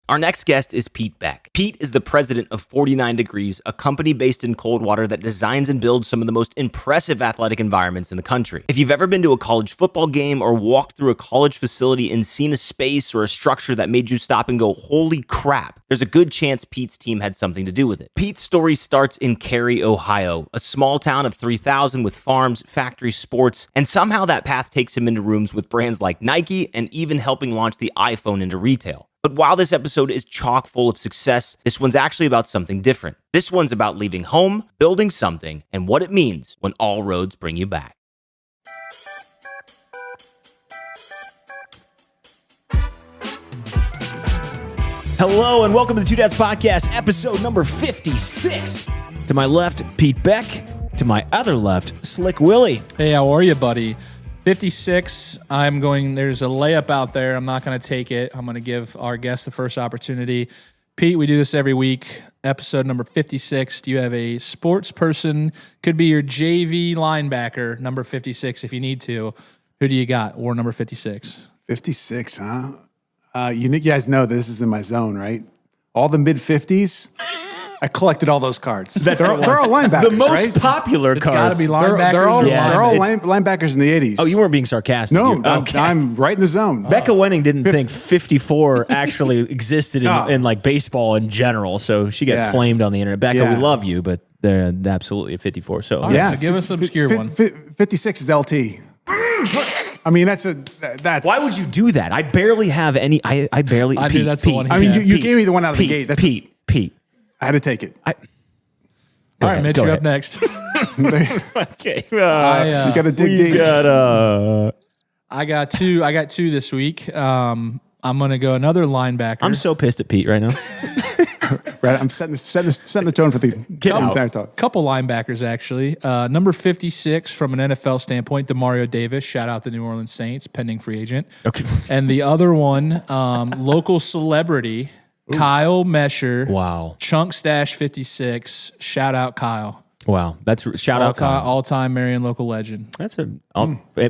Our next guest is Pete Beck. Pete is the president of 49 Degrees, a company based in Coldwater that designs and builds some of the most impressive athletic environments in the country. If you've ever been to a college football game or walked through a college facility and seen a space or a structure that made you stop and go, holy crap, there's a good chance Pete's team had something to do with it. Pete's story starts in Cary, Ohio, a small town of 3,000 with farms, factories, sports, and somehow that path takes him into rooms with brands like Nike and even helping launch the iPhone into retail. But while this episode is chock full of success, this one's actually about something different. This one's about leaving home, building something, and what it means when all roads bring you back. Hello and welcome to the Two Dads Podcast, episode number 56. To my left, Pete Beck. To my other left, Slick Willie. Hey, how are you, buddy? 56, there's a layup out there. I'm not going to take it. I'm going to give our guest the first opportunity. Pete, we do this every week. Episode number 56. Do you have a sports person? Could be your JV linebacker, number 56, if you need to. Who do you got? Or number 56? 56, huh? You guys know this is in my zone, right? All the mid-50s. I collected all those cards. They're all linebackers, The most right? popular It's got to cards. be linebackers. They're all or linebackers in the 80s. Oh, you weren't being sarcastic. No, Okay. I'm right in the zone. Becca Wenning didn't think 54 actually existed in like baseball in general, so she got flamed on the internet. Becca, we love you, but they're absolutely a 54. So All right, so give us an obscure one. 56 is LT. I mean, that's. why would you do that? I barely have any. I barely. I Pete, knew that's the Pete, one he I mean, had. you gave me the one out of the Pete, gate. Pete. I had to take it. All right, Mitch, you're up next. Okay. You got to dig deep. I got two this week. I'm going to go another linebacker. I'm so pissed at Pete right now. Right, I'm setting the tone for the entire talk. Couple linebackers, actually. Number 56 from an NFL standpoint, Demario Davis. Shout out the New Orleans Saints, pending free agent. Okay. And the other one, local celebrity, Kyle Mesher. Wow. Chunk Stash 56. Shout out Kyle. Wow. That's shout out. All-time Marion local legend. That's a.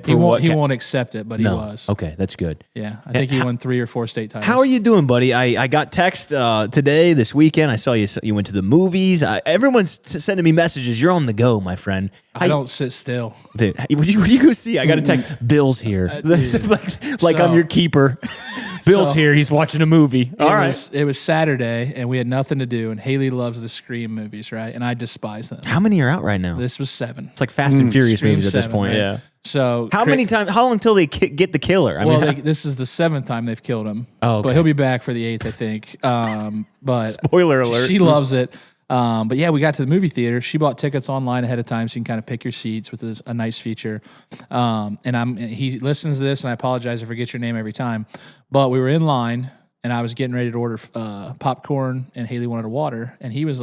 He won't accept it, but he was. Okay, that's good. Yeah, I think he won 3 or 4 state titles. How are you doing, buddy? I got text today, this weekend. I saw you went to the movies. Everyone's sending me messages. You're on the go, my friend. I don't sit still. Dude, what you go see? I got a text. Bill's here. like I'm your keeper. Bill's here. He's watching a movie. It was Saturday, and we had nothing to do, and Haley loves the Scream movies, right? And I despise them. How many are out right now? This was 7. It's like Fast and Furious Scream movies at this 7, point. right? Yeah. So How long until they get the killer? I mean, this is the 7th time they've killed him. Oh, okay. But he'll be back for the 8th, I think. But spoiler alert. She loves it. But yeah, we got to the movie theater. She bought tickets online ahead of time, so you can kind of pick your seats, which is a nice feature. And he listens to this, and I apologize, I forget your name every time. But we were in line, and I was getting ready to order popcorn, and Haley wanted a water, and he was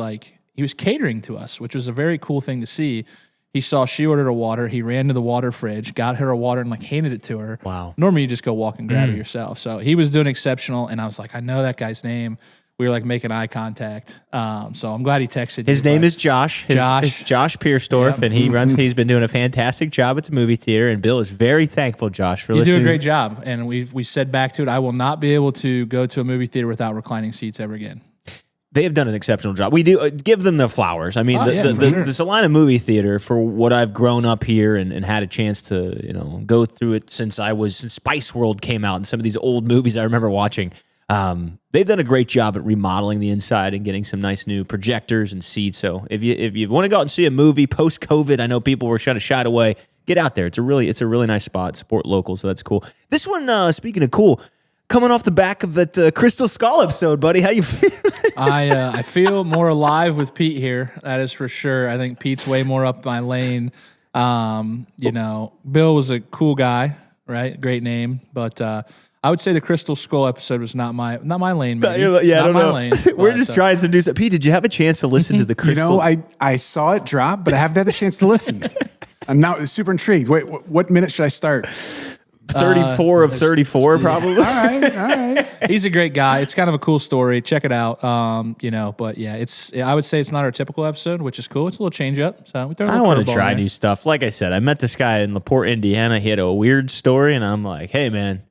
catering to us, which was a very cool thing to see. He saw she ordered a water. He ran to the water fridge, got her a water, and handed it to her. Wow. Normally, you just go walk and grab it yourself. So he was doing exceptional, and I was like, I know that guy's name. We were making eye contact. So I'm glad he texted. His name is Josh. It's Josh Piersdorf, and he's been doing a fantastic job at the movie theater. And Bill is very thankful, Josh, for listening. You do a great job. And we said back to it, I will not be able to go to a movie theater without reclining seats ever again. They have done an exceptional job. We do give them the flowers. I mean, the Salina movie theater, for what I've grown up here and had a chance to go through it since Spice World came out and some of these old movies I remember watching. They've done a great job at remodeling the inside and getting some nice new projectors and seats. So if you want to go out and see a movie post COVID, I know people were trying to shy away. Get out there. It's a really nice spot. Support local, so that's cool. This one, speaking of cool, coming off the back of that Crystal Skull episode, buddy. How you feel? I feel more alive with Pete here. That is for sure. I think Pete's way more up my lane. Bill was a cool guy, right? Great name, but I would say the Crystal Skull episode was not my lane. Maybe. Not my lane. We're just trying some new stuff. Pete, did you have a chance to listen to the Crystal? I saw it drop, but I haven't had the chance to listen. I'm now super intrigued. Wait, what minute should I start? 34 of 34, probably. All right. He's a great guy. It's kind of a cool story. Check it out. But yeah, I would say it's not our typical episode, which is cool. It's a little change up. So we throw I want to try new stuff. Like I said, I met this guy in LaPorte, Indiana. He had a weird story, and I'm like, hey, man,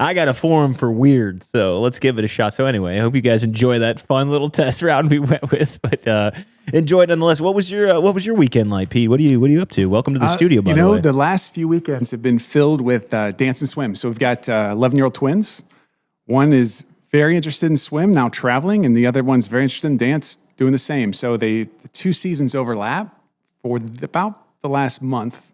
I got a forum for weird, so let's give it a shot. So anyway, I hope you guys enjoy that fun little test round we went with, but enjoy nonetheless. What was your weekend like, Pete? What are you up to? Welcome to the studio, by the way. The last few weekends have been filled with dance and swim. So we've got 11-year-old twins. One is very interested in swim, now traveling, and the other one's very interested in dance, doing the same. So the 2 seasons overlap for about the last month.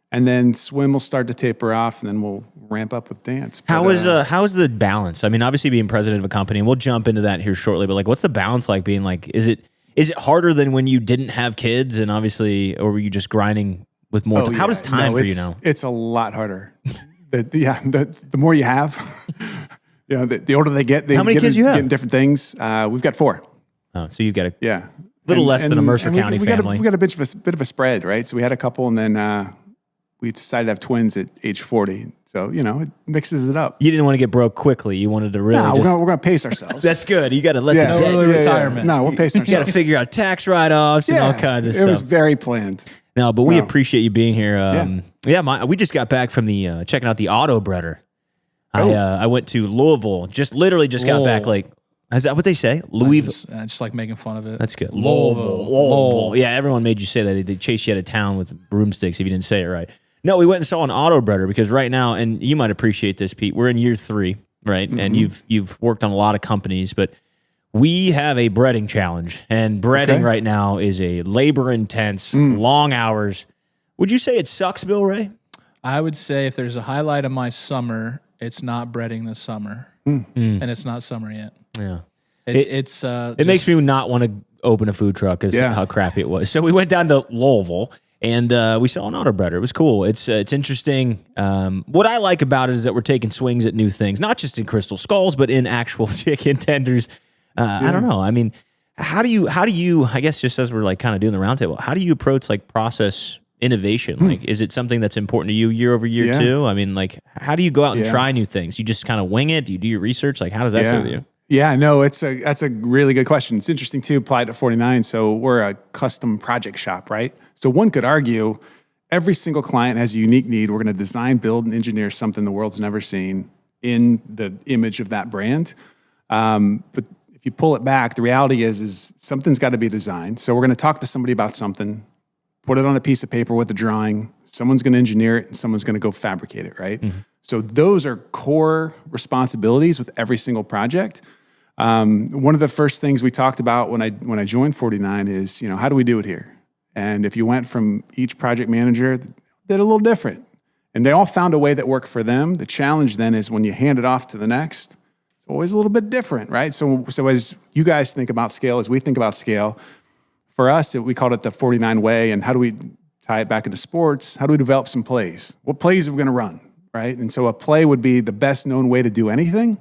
And then swim will start to taper off, and then we'll ramp up with dance. But, how is the balance? I mean, obviously being president of a company, and we'll jump into that here shortly. But like, what's the balance like? Being like, is it harder than when you didn't have kids, and obviously, or were you just grinding with more time? How does time for you now? It's a lot harder. The more you have, the older they get. How many kids you have? Getting different things. We've got 4. Oh, so you've got a little little less than a Mercer County family. We got a bit of a spread, right? So we had a couple, and then we decided to have twins at age 40. So, it mixes it up. You didn't want to get broke quickly. You wanted to really we're going to pace ourselves. That's good. You got to let the debt. Early retirement. No, we're pacing ourselves. You got to figure out tax write-offs and all kinds of stuff. It was very planned. No, but we appreciate you being here. We just got back from the checking out the auto breeder. I went to Louisville. Just got back. Like, is that what they say? Louisville. Just like making fun of it. That's good. Louisville. Yeah, everyone made you say that. They chased you out of town with broomsticks if you didn't say it right. No, we went and saw an auto breeder because right now, and you might appreciate this, Pete, we're in year 3, right? Mm-hmm. And you've worked on a lot of companies, but we have a breeding challenge. And breeding right now is a labor-intense, long hours. Would you say it sucks, Bill Ray? I would say if there's a highlight of my summer, it's not breading this summer. And it's not summer yet. Yeah. It makes me not want to open a food truck because how crappy it was. So we went down to Louisville and we saw an auto breeder. It was cool. It's interesting. What I like about it is that we're taking swings at new things, not just in crystal skulls, but in actual chicken tenders. I don't know. I mean, how do you, I guess just as we're like kind of doing the roundtable, how do you approach like process innovation? Like, is it something that's important to you year over year too? I mean, like, how do you go out and try new things? You just kind of wing it? Do you do your research? Like, how does that serve you? Yeah, no, that's a really good question. It's interesting too, applied to 49. So we're a custom project shop, right? So one could argue every single client has a unique need. We're going to design, build, and engineer something the world's never seen in the image of that brand. But if you pull it back, the reality is something's got to be designed. So we're going to talk to somebody about something, put it on a piece of paper with a drawing. Someone's going to engineer it, and someone's going to go fabricate it, right? Mm-hmm. So those are core responsibilities with every single project. One of the first things we talked about when I joined 49 is, how do we do it here? And if you went from each project manager, did a little different. And they all found a way that worked for them. The challenge then is when you hand it off to the next, it's always a little bit different, right? So as you guys think about scale, as we think about scale, for us, we called it the 49 way. And how do we tie it back into sports? How do we develop some plays? What plays are we going to run, right? And so a play would be the best known way to do anything.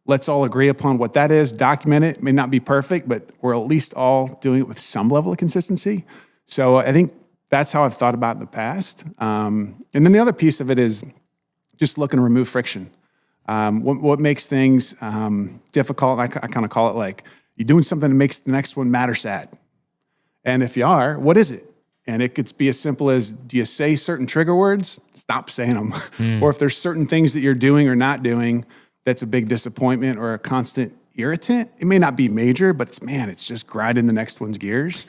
Let's all agree upon what that is, document it. It may not be perfect, but we're at least all doing it with some level of consistency. So I think that's how I've thought about it in the past. And then the other piece of it is just look and remove friction. What makes things difficult, I kind of call it like you're doing something that makes the next one matter sad. And if you are, what is it? And it could be as simple as, do you say certain trigger words? Stop saying them. Or if there's certain things that you're doing or not doing that's a big disappointment or a constant irritant, it may not be major, but it's just grinding the next one's gears.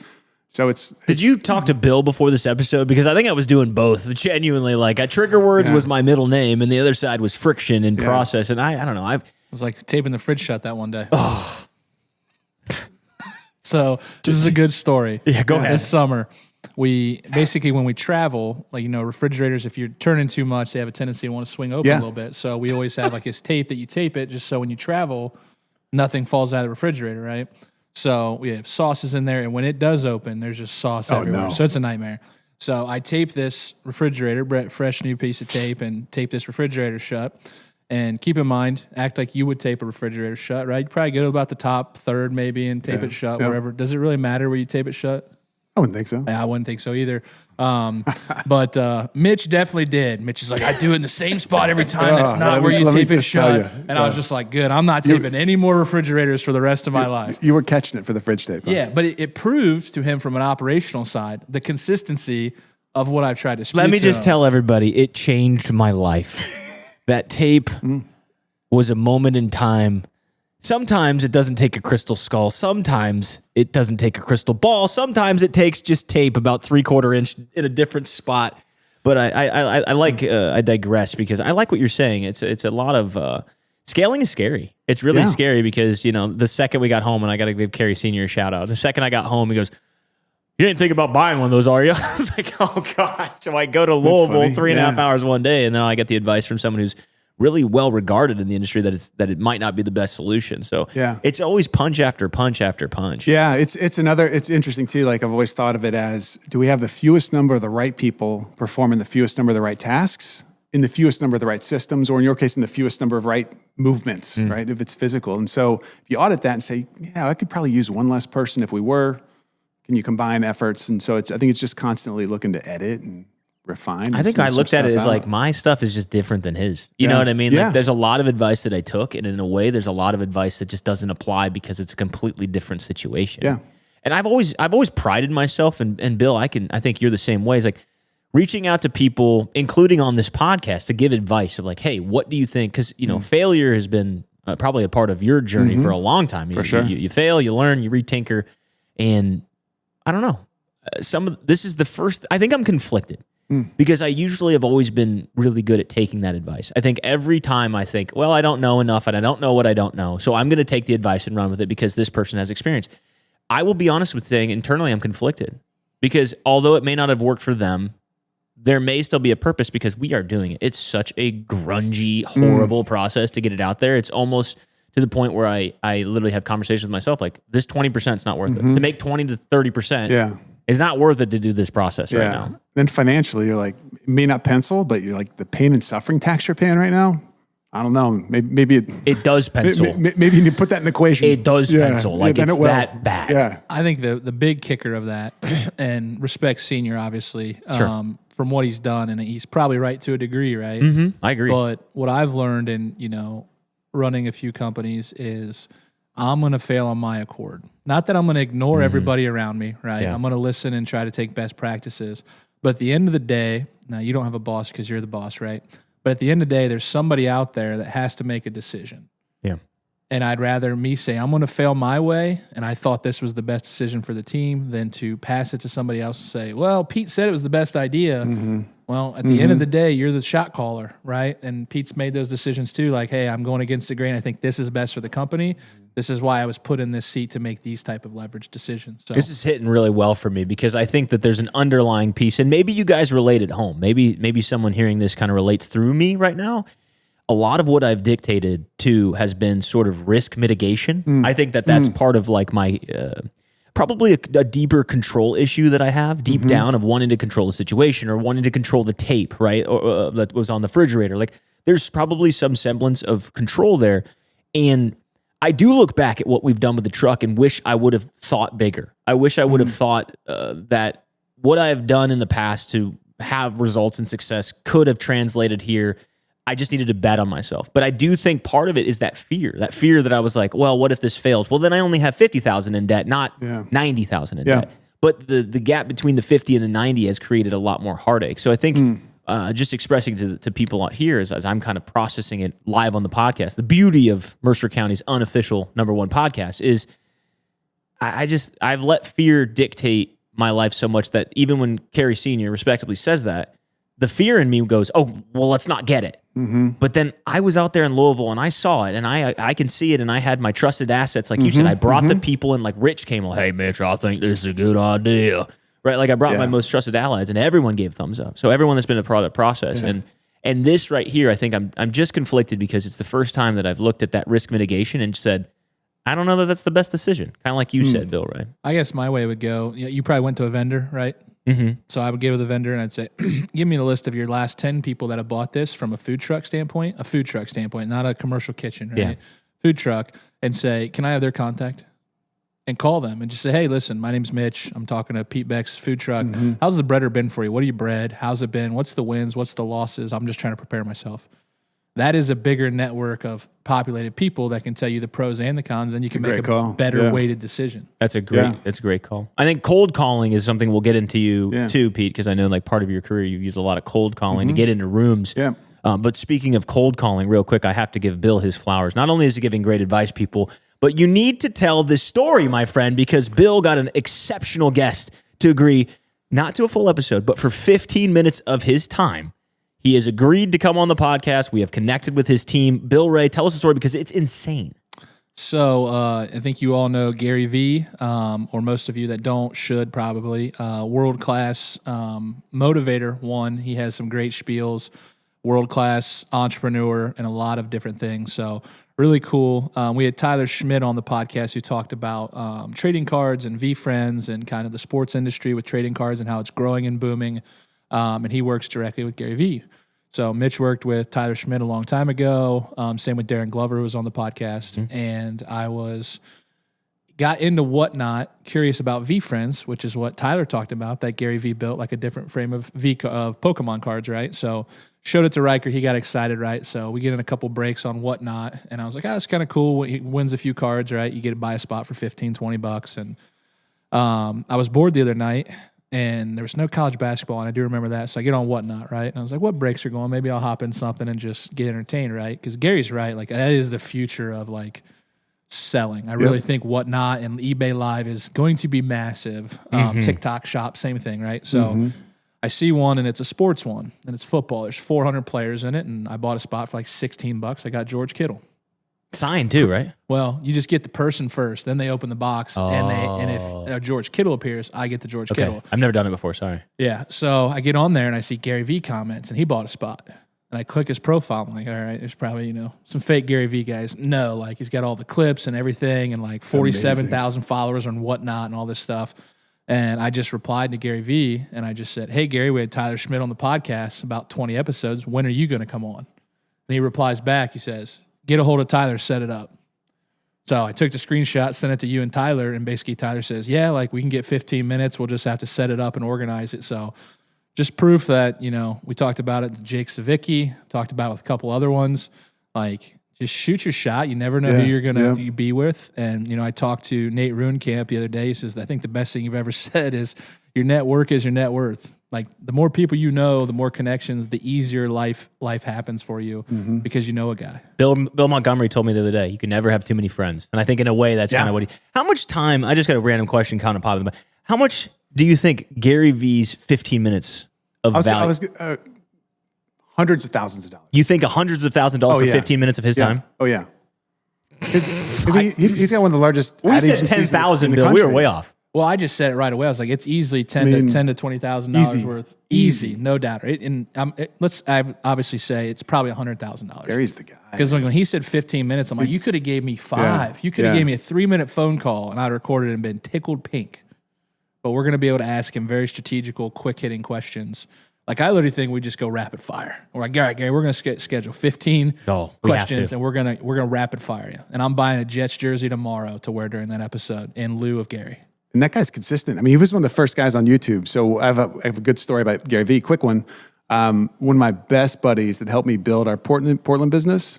So Did you talk to Bill before this episode? Because I think I was doing both. Genuinely, like trigger words was my middle name, and the other side was friction and process. And I don't know. It was like taping the fridge shut that one day. Oh. So this is a good story. Yeah, go ahead. This summer, we basically, when we travel, like, refrigerators, if you're turning too much, they have a tendency to want to swing open a little bit. So we always have like this tape that you tape it just so when you travel, nothing falls out of the refrigerator, right? So we have sauces in there, and when it does open, there's just sauce everywhere. No. So it's a nightmare. So I tape this refrigerator, fresh new piece of tape, and tape this refrigerator shut. And keep in mind, act like you would tape a refrigerator shut, right? You'd probably go to about the top third maybe and tape it shut wherever. Does it really matter where you tape it shut? I wouldn't think so. Yeah, I wouldn't think so either. But Mitch definitely did. Mitch is like, I do it in the same spot every time. That's not where you tape it shut. And I was just like, good. I'm not taping any more refrigerators for the rest of my life. You were catching it for the fridge tape. Huh? Yeah, but it proves to him from an operational side the consistency of what I've tried to speak. Let me just tell everybody, it changed my life. That tape was a moment in time. Sometimes it doesn't take a crystal skull. Sometimes it doesn't take a crystal ball. Sometimes it takes just tape about 3/4 inch in a different spot. But I digress because I like what you're saying. It's a lot of scaling is scary. It's really scary because, you know, the second we got home, and I got to give Kerry Sr. a shout out. The second I got home, he goes, "You didn't think about buying one of those, are you?" I was like, "Oh God." So I go to Louisville 3.5 hours one day, and then I get the advice from someone who's really well regarded in the industry that it might not be the best solution. So it's always punch after punch after punch. Yeah, it's interesting too. Like I've always thought of it as, do we have the fewest number of the right people performing the fewest number of the right tasks in the fewest number of the right systems, or in your case, in the fewest number of right movements, right? If it's physical. And so if you audit that and say, yeah, I could probably use one less person if we were, can you combine efforts? And so I think it's just constantly looking to edit and refine. I think I looked at it as like my stuff is just different than his. You know what I mean? Like there's a lot of advice that I took, and in a way there's a lot of advice that just doesn't apply because it's a completely different situation. Yeah. And I've always prided myself, and Bill, I think you're the same way. It's like reaching out to people, including on this podcast, to give advice of like, hey, what do you think? Because, you know, failure has been probably a part of your journey for a long time. For sure. You fail, you learn, you retinker, and I don't know. This is the first. I think I'm conflicted. Because I usually have always been really good at taking that advice. I think every time I think, well, I don't know enough and I don't know what I don't know, so I'm going to take the advice and run with it because this person has experience. I will be honest with saying internally I'm conflicted because although it may not have worked for them, there may still be a purpose because we are doing it. It's such a grungy, horrible process to get it out there. It's almost to the point where I literally have conversations with myself like, this 20% is not worth it. To make 20 to 30%. It's not worth it to do this process right now. Then financially, you're like, it may not pencil, but you're like, the pain and suffering tax you're paying right now, I don't know. Maybe it does pencil. Maybe you need to put that in the equation. It does pencil. Like it's that bad. Yeah. I think the big kicker of that, and respect Senior, obviously, from what he's done, and he's probably right to a degree, right? I agree. But what I've learned in, you know, running a few companies is I'm going to fail on my accord. Not that I'm going to ignore everybody around me, right? I'm going to listen and try to take best practices. But at the end of the day, now you don't have a boss because you're the boss, right? But at the end of the day, there's somebody out there that has to make a decision. Yeah. And I'd rather me say, I'm going to fail my way, and I thought this was the best decision for the team, than to pass it to somebody else and say, well, Pete said it was the best idea. Well, at the end of the day, you're the shot caller, right? And Pete's made those decisions too, like, hey, I'm going against the grain. I think this is best for the company. This is why I was put in this seat to make these type of leverage decisions. So this is hitting really well for me because I think that there's an underlying piece, and maybe you guys relate at home. Maybe someone hearing this kind of relates through me right now. A lot of what I've dictated to has been sort of risk mitigation. I think that that's part of like my probably a deeper control issue that I have deep down of wanting to control the situation or wanting to control the tape, right? Or that was on the refrigerator. Like there's probably some semblance of control there. And I do look back at what we've done with the truck and wish I would have thought bigger. I wish I would have thought that what I have done in the past to have results and success could have translated here. I just needed to bet on myself. But I do think part of it is that fear that I was like, well, what if this fails? Well, then I only have 50,000 in debt, not 90,000 in debt. But the gap between the 50 and the 90 has created a lot more heartache. So I think just expressing to people out here as I'm kind of processing it live on the podcast, the beauty of Mercer County's unofficial #1 podcast is I've let fear dictate my life so much that even when Kerry Sr. respectively says that, the fear in me goes, oh, well, let's not get it. But then I was out there in Louisville and I saw it and I can see it and I had my trusted assets. Like you said, I brought the people in, like Rich came, well, hey, Mitch, I think this is a good idea. Right? Like I brought my most trusted allies and everyone gave thumbs up. So everyone that's been a part of the process. And this right here, I think I'm just conflicted because it's the first time that I've looked at that risk mitigation and said, I don't know that that's the best decision. Kind of like you said, Bill, right? I guess my way would go, you probably went to a vendor, right? So I would go to the vendor and I'd say, give me the list of your last 10 people that have bought this from a food truck standpoint, not a commercial kitchen, right? Food truck, and say, can I have their contact? And call them and just say, hey, listen, my name's Mitch. I'm talking to Pete Beck's food truck. How's the breader been for you? What do you bread? How's it been? What's the wins? What's the losses? I'm just trying to prepare myself. That is a bigger network of populated people that can tell you the pros and the cons, and you can make a better weighted decision. That's a great call. I think cold calling is something we'll get into too, Pete, because I know like part of your career you've used a lot of cold calling to get into rooms. But speaking of cold calling, real quick, I have to give Bill his flowers. Not only is he giving great advice, people, but you need to tell this story, my friend, because Bill got an exceptional guest to agree, not to a full episode, but for 15 minutes of his time. He has agreed to come on the podcast. We have connected with his team. Bill Ray, tell us the story because it's insane. So I think you all know Gary Vee, or most of you that don't should probably. World-class motivator, one. He has some great spiels. World-class entrepreneur and a lot of different things. So really cool. We had Tyler Schmidt on the podcast who talked about trading cards and V-Friends and kind of the sports industry with trading cards and how it's growing and booming. And he works directly with Gary Vee. So Mitch worked with Tyler Schmidt a long time ago. Same with Darren Glover, who was on the podcast. Mm-hmm. And I got into Whatnot, curious about V-Friends, which is what Tyler talked about, that Gary Vee built, like a different frame of Pokemon cards, right? So showed it to Riker. He got excited, right? So we get in a couple breaks on Whatnot. And I was like, that's kind of cool. He wins a few cards, right? You get to buy a spot for $15-$20. And I was bored the other night. And there was no college basketball, and I do remember that. So I get on Whatnot, right? And I was like, what breaks are going? Maybe I'll hop in something and just get entertained, right? Because Gary's right. Like, that is the future of, like, selling. I really think Whatnot and eBay Live is going to be massive. TikTok Shop, same thing, right? So I see one, and it's a sports one, and it's football. There's 400 players in it, and I bought a spot for, like, $16. I got George Kittle. Signed too, right? Well, you just get the person first, then they open the box, and if George Kittle appears, I get the George Kittle. I've never done it before, sorry. Yeah, so I get on there and I see Gary Vee comments, and he bought a spot. And I click his profile. I'm like, all right, there's probably, some fake Gary Vee guys. No, like he's got all the clips and everything, and like 47,000 followers and Whatnot and all this stuff. And I just replied to Gary Vee, and I just said, hey, Gary, we had Tyler Schmidt on the podcast, about 20 episodes. When are you going to come on? And he replies back, he says, get a hold of Tyler, set it up. So I took the screenshot, sent it to you and Tyler, and basically Tyler says, yeah, like we can get 15 minutes. We'll just have to set it up and organize it. So just proof that, we talked about it to Jake Savicki, talked about it with a couple other ones. Like, just shoot your shot. You never know who you're going to be with. And, I talked to Nate Runekamp the other day. He says, I think the best thing you've ever said is your network is your net worth. Like, the more people you know, the more connections, the easier life happens for you because you know a guy. Bill Montgomery told me the other day, you can never have too many friends. And I think in a way that's kind of what how much time, I just got a random question kind of popping up. How much do you think Gary Vee's 15 minutes of value? Hundreds of thousands of dollars. You think hundreds of thousands of dollars for 15 minutes of his time? Oh, yeah. He's got one of the largest we ad said agencies 10,000, in the Bill. country. We were way off. Well, I just said it right away. I was like, it's easily $10 to $20,000 worth. Easy, no doubt. Let's obviously say it's probably $100,000. Gary's the guy. Because when he said 15 minutes, I'm like, you could have gave me 5. Yeah. You could have gave me a 3-minute phone call, and I'd recorded it and been tickled pink. But we're going to be able to ask him very strategical, quick-hitting questions. Like, I literally think we just go rapid fire. We're like, all right, Gary, we're going to schedule 15 questions, and we're gonna rapid fire you. And I'm buying a Jets jersey tomorrow to wear during that episode in lieu of Gary. And that guy's consistent. I mean, he was one of the first guys on YouTube. So I have a good story about Gary Vee, quick one. One of my best buddies that helped me build our Portland business,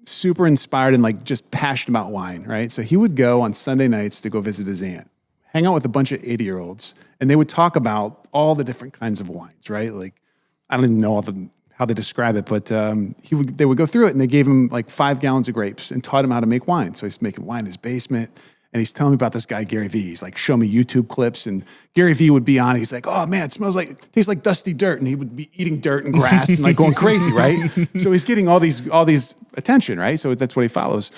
super inspired and like just passionate about wine, right? So he would go on Sunday nights to go visit his aunt, hang out with a bunch of 80-year-olds, and they would talk about all the different kinds of wines, right? Like, I don't even know how they describe it, but they would go through it, and they gave him like 5 gallons of grapes and taught him how to make wine. So he's making wine in his basement. And he's telling me about this guy, Gary Vee. He's like, show me YouTube clips. And Gary Vee would be on it. He's like, oh, man, it tastes like dusty dirt. And he would be eating dirt and grass and like going crazy, right? So he's getting all these attention, right? So that's what he follows.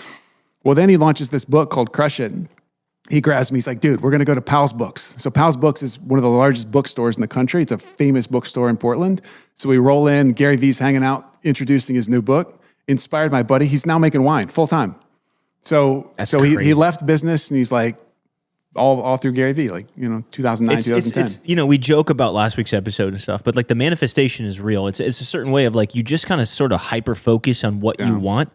Well, then he launches this book called Crush It. He grabs me. He's like, dude, we're going to go to Powell's Books. So Powell's Books is one of the largest bookstores in the country. It's a famous bookstore in Portland. So we roll in. Gary Vee's hanging out, introducing his new book. Inspired my buddy. He's now making wine full time. So he left business, and he's like all through Gary Vee, like 2009, 2010. We joke about last week's episode and stuff, but like the manifestation is real. It's a certain way of like you just kind of sort of hyper focus on what you want,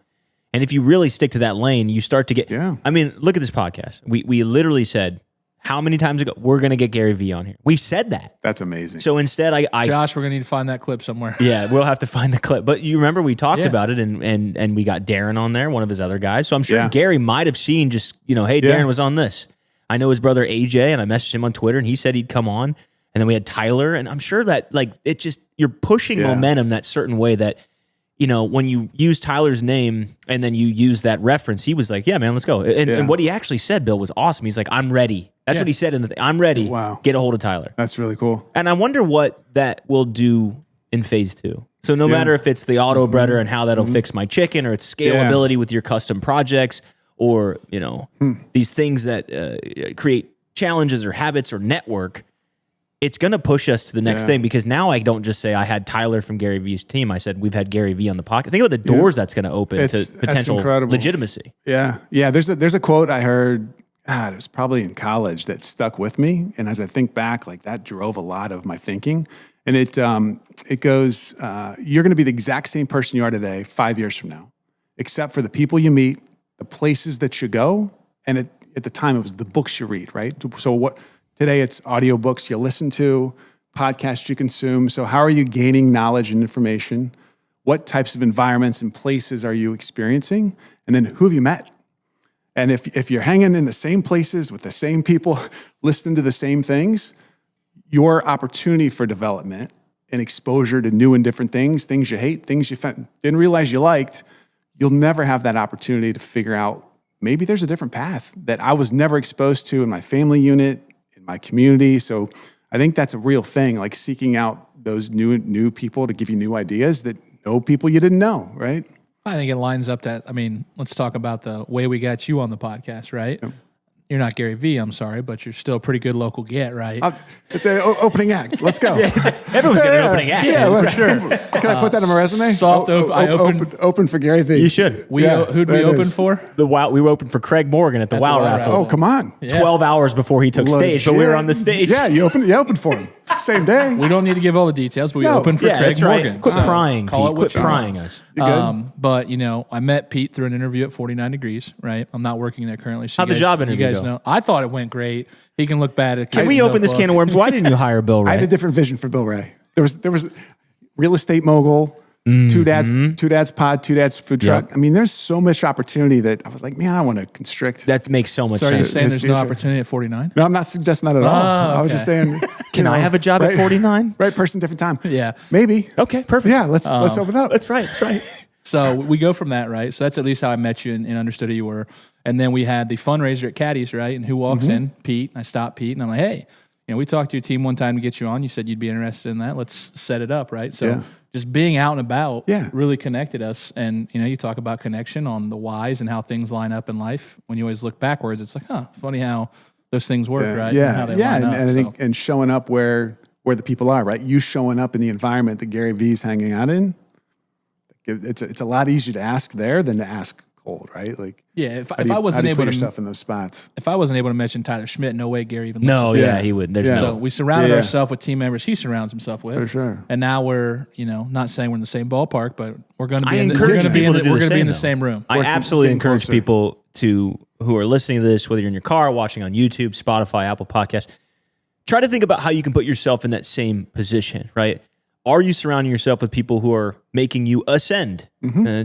and if you really stick to that lane, you start to get. Yeah. I mean, look at this podcast. We literally said how many times ago we're going to get Gary Vee on here. We've said that. That's amazing. So instead, Josh, we're going to need to find that clip somewhere. Yeah, we'll have to find the clip. But you remember we talked about it, and we got Darren on there, one of his other guys. So I'm sure Gary might have seen just, hey, Darren was on this. I know his brother AJ, and I messaged him on Twitter, and he said he'd come on. and then we had Tyler, and I'm sure that like it just you're pushing momentum that certain way that when you use Tyler's name and then you use that reference, he was like, yeah, man, let's go. And what he actually said, Bill, was awesome. He's like, I'm ready. That's what he said in the thing. I'm ready. Wow. Get a hold of Tyler. That's really cool. And I wonder what that will do in phase 2. So no matter if it's the auto breader and how that'll fix my chicken, or it's scalability with your custom projects, or these things that create challenges or habits or network, it's going to push us to the next thing, because now I don't just say I had Tyler from Gary V's team. I said we've had Gary V on the podcast. Think about the doors that's going to open to potential legitimacy. Yeah. There's a quote I heard. It was probably in college that stuck with me, and as I think back, like that drove a lot of my thinking. And it goes, you're going to be the exact same person you are today 5 years from now, except for the people you meet, the places that you go, and at the time it was the books you read, right? So today it's audiobooks you listen to, podcasts you consume. So how are you gaining knowledge and information? What types of environments and places are you experiencing? And then who have you met? And if you're hanging in the same places with the same people, listening to the same things, your opportunity for development and exposure to new and different things you hate, things you didn't realize you liked, you'll never have that opportunity to figure out maybe there's a different path that I was never exposed to in my family unit, in my community. So I think that's a real thing, like seeking out those new people to give you new ideas that know people you didn't know, right? I think it lines up let's talk about the way we got you on the podcast, right? Yep. You're not Gary V, I'm sorry, but you're still a pretty good local get, right? It's an opening act. Let's go. Everyone's got an opening act. Yeah, for sure. Can I put that on my resume? Open for Gary V. You should. Who'd we open for? We were open for Craig Morgan at the WoW Raffle. Oh, come on. 12 hours before he took stage, but we were on the stage. Yeah, you opened for him. Same day. We don't need to give all the details, but we opened for Craig Morgan. Quit prying. Quit prying us. But I met Pete through an interview at 49 Degrees, right? I'm not working there currently. So how'd the job interview go? You guys know. I thought it went great. He can look bad at. Can we open this can of worms? Why didn't you hire Bill Ray? I had a different vision for Bill Ray. There was real estate mogul. Two dads pod, two dads food truck. Yep. I mean, there's so much opportunity that I was like, man, I want to constrict. That makes so much sense. So are you saying there's no opportunity at 49? No, I'm not suggesting that at all. I was just saying, can I have a job at 49? Right person, different time. Yeah, maybe. Okay, perfect. Yeah, let's open up. That's right. So we go from that, right? So that's at least how I met you and understood who you were. And then we had the fundraiser at Caddy's, right? And who walks in? Pete. I stopped Pete, and I'm like, hey, we talked to your team one time to get you on. You said you'd be interested in that. Let's set it up, right? So just being out and about really connected us. And, you talk about connection on the whys and how things line up in life. When you always look backwards, it's like, funny how those things work, right? Yeah, and how they line up, I think and showing up where the people are, right? You showing up in the environment that Gary V's hanging out in, it's a lot easier to ask there than to ask cold, right? Like, if I wasn't able to put yourself in those spots. If I wasn't able to mention Tyler Schmidt, no way Gary even. He wouldn't. So we surrounded ourselves with team members he surrounds himself with. For sure. And now we're, not saying we're in the same ballpark, but we're going to be. We're going to be in the same room. I absolutely encourage people who are listening to this, whether you're in your car, watching on YouTube, Spotify, Apple Podcasts, try to think about how you can put yourself in that same position, right? Are you surrounding yourself with people who are making you ascend?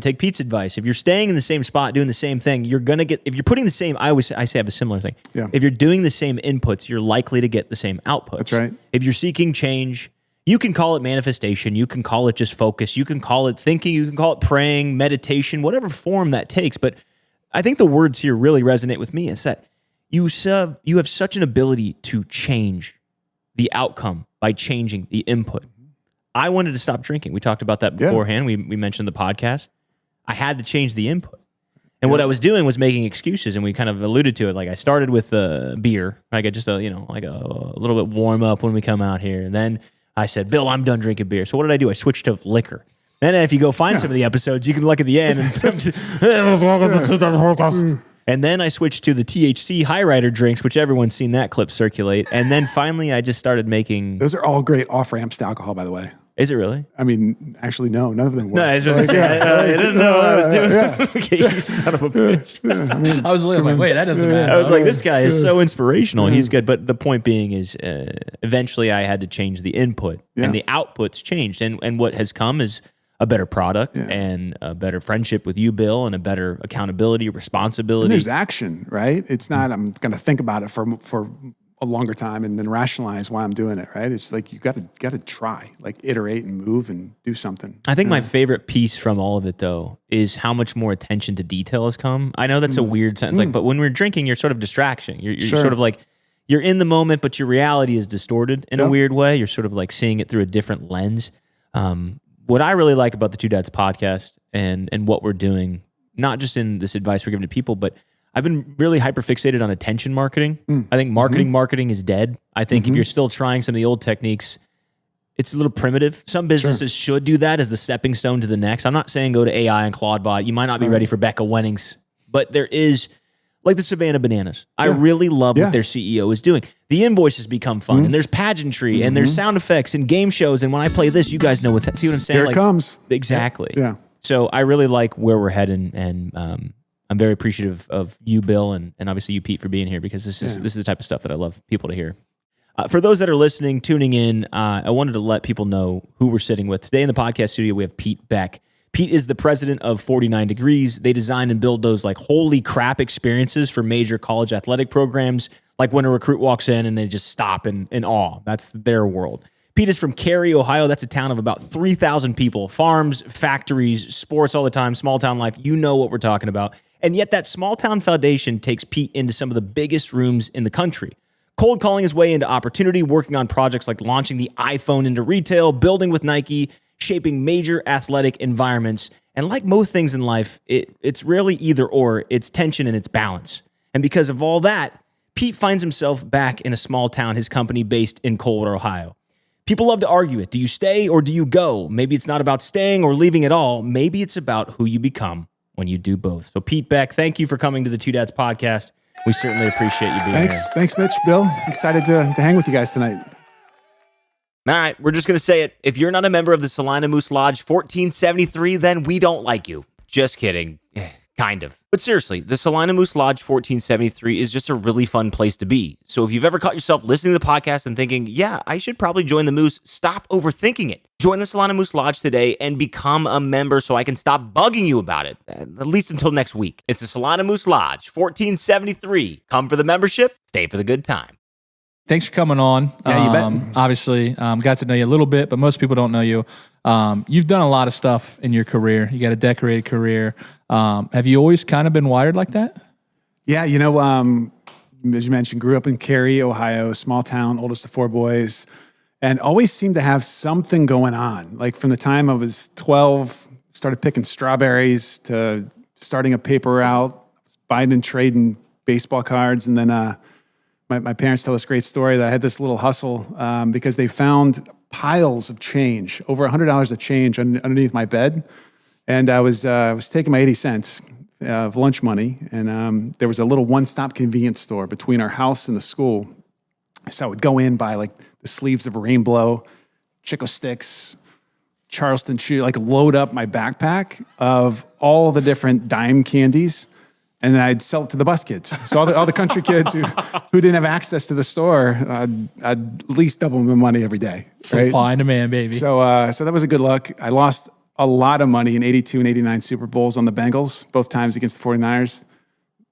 Take Pete's advice. If you're staying in the same spot, doing the same thing, you're going to get, if you're putting the same, I say I have a similar thing. Yeah. If you're doing the same inputs, you're likely to get the same outputs. That's right. If you're seeking change, you can call it manifestation. You can call it just focus. You can call it thinking. You can call it praying, meditation, whatever form that takes. But I think the words here really resonate with me. Is that you have such an ability to change the outcome by changing the input. I wanted to stop drinking. We talked about that beforehand. We mentioned the podcast. I had to change the input. And what I was doing was making excuses, and we kind of alluded to it. Like I started with beer, like just a little bit warm up when we come out here. And then I said, Bill, I'm done drinking beer. So what did I do? I switched to liquor. Then if you go find some of the episodes, you can look at the end. And then I switched to the THC High Rider drinks, which everyone's seen that clip circulate. And then finally, I just started making... Those are all great off-ramps to alcohol, by the way. Is it really? I mean, actually, no. None of them were. No, I was just I didn't know what I was doing. Okay, you son of a bitch. I was like, wait, that doesn't matter. I was like, this guy is so inspirational. He's good. But the point being is eventually I had to change the input and the outputs changed. And what has come is a better product and a better friendship with you, Bill, and a better accountability, responsibility. And there's action, right? It's not, I'm going to think about it for a longer time and then rationalize why I'm doing it, right? It's like you got to try, like iterate and move and do something. I think my favorite piece from all of it, though, is how much more attention to detail has come. I know that's a weird sentence, like, but when we're drinking, you're sort of distraction. You're sort of like, you're in the moment, but your reality is distorted in a weird way. You're sort of like seeing it through a different lens. What I really like about the Two Dads podcast and what we're doing, not just in this advice we're giving to people, but I've been really hyper fixated on attention marketing. I think marketing is dead. I think if you're still trying some of the old techniques, it's a little primitive. Some businesses should do that as the stepping stone to the next. I'm not saying go to AI and Claude You might not be ready for Becca Wennings, but there is, like the Savannah Bananas. I really love what their CEO is doing. The invoices become fun, and there's pageantry, and there's sound effects and game shows. And when I play this, you guys know see what I'm saying? Here it comes. Exactly. Yeah. So I really like where we're heading, and I'm very appreciative of you, Bill, and obviously you, Pete, for being here, because this is the type of stuff that I love people to hear. For those that are listening, tuning in, I wanted to let people know who we're sitting with. Today in the podcast studio, we have Pete Beck. Pete is the president of 49 Degrees. They design and build those like holy crap experiences for major college athletic programs, like when a recruit walks in and they just stop in awe. That's their world. Pete is from Cary, Ohio. That's a town of about 3,000 people. Farms, factories, sports all the time, small town life. You know what we're talking about. And yet that small town foundation takes Pete into some of the biggest rooms in the country. Cold calling his way into opportunity, working on projects like launching the iPhone into retail, building with Nike, shaping major athletic environments. And like most things in life, it's rarely either or, it's tension and it's balance. And because of all that, Pete finds himself back in a small town, his company based in Coldwater, Ohio. People love to argue it. Do you stay or do you go? Maybe it's not about staying or leaving at all. Maybe it's about who you become when you do both. So Pete Beck, thank you for coming to the Two Dads podcast. We certainly appreciate you being here. Thanks, Mitch, Bill. Excited to hang with you guys tonight. All right, we're just going to say it. If you're not a member of the Salina Moose Lodge 1473, then we don't like you. Just kidding. Kind of. But seriously, the Salina Moose Lodge 1473 is just a really fun place to be. So if you've ever caught yourself listening to the podcast and thinking, yeah, I should probably join the Moose, stop overthinking it. Join the Salina Moose Lodge today and become a member so I can stop bugging you about it, at least until next week. It's the Salina Moose Lodge 1473. Come for the membership, stay for the good time. Thanks for coming on. Yeah, you bet. Obviously, got to know you a little bit, but most people don't know you. You've done a lot of stuff in your career. You got a decorated career. Have you always kind of been wired like that? Yeah, as you mentioned, grew up in Cary, Ohio, small town, oldest of four boys, and always seemed to have something going on. Like from the time I was 12, started picking strawberries to starting a paper route, buying and trading baseball cards, and then my parents tell this great story that I had this little hustle because they found piles of change, over $100 of change underneath my bed. And I was taking my 80 cents of lunch money, and there was a little one-stop convenience store between our house and the school. So I would go in, buy like the sleeves of Rainbow, Chico Sticks, Charleston Chew, like load up my backpack of all the different dime candies. And then I'd sell it to the bus kids. So all the country kids who didn't have access to the store, I'd at least double my money every day. Supply and demand, baby. So that was a good luck. I lost a lot of money in 82 and 89 Super Bowls on the Bengals, both times against the 49ers.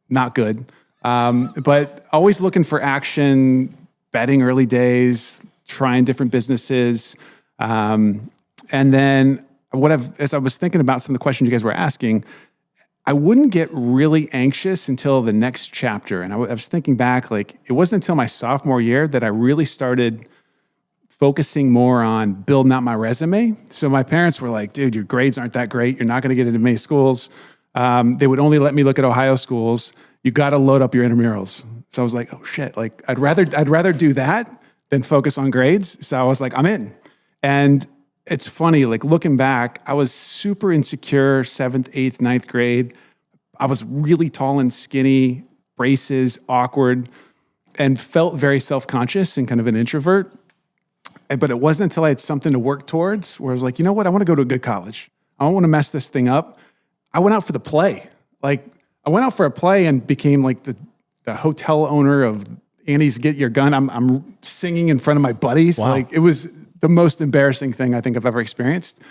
Not good. But always looking for action, betting early days, trying different businesses. And then as I was thinking about some of the questions you guys were asking, I wouldn't get really anxious until the next chapter. And I was thinking back, like, it wasn't until my sophomore year that I really started focusing more on building out my resume. So my parents were like, dude, your grades aren't that great. You're not going to get into many schools. They would only let me look at Ohio schools. You got to load up your intramurals. So I was like, oh shit, like I'd rather do that than focus on grades. So I was like, I'm in. And it's funny, like looking back, I was super insecure, 7th, 8th, 9th grade. I was really tall and skinny, braces, awkward, and felt very self-conscious and kind of an introvert. But it wasn't until I had something to work towards where I was like, you know what? I want to go to a good college. I don't want to mess this thing up. I went out for the play. Like I went out for a play and became like the hotel owner of Annie's Get Your Gun. I'm singing in front of my buddies. Wow. Like it was the most embarrassing thing I think I've ever experienced.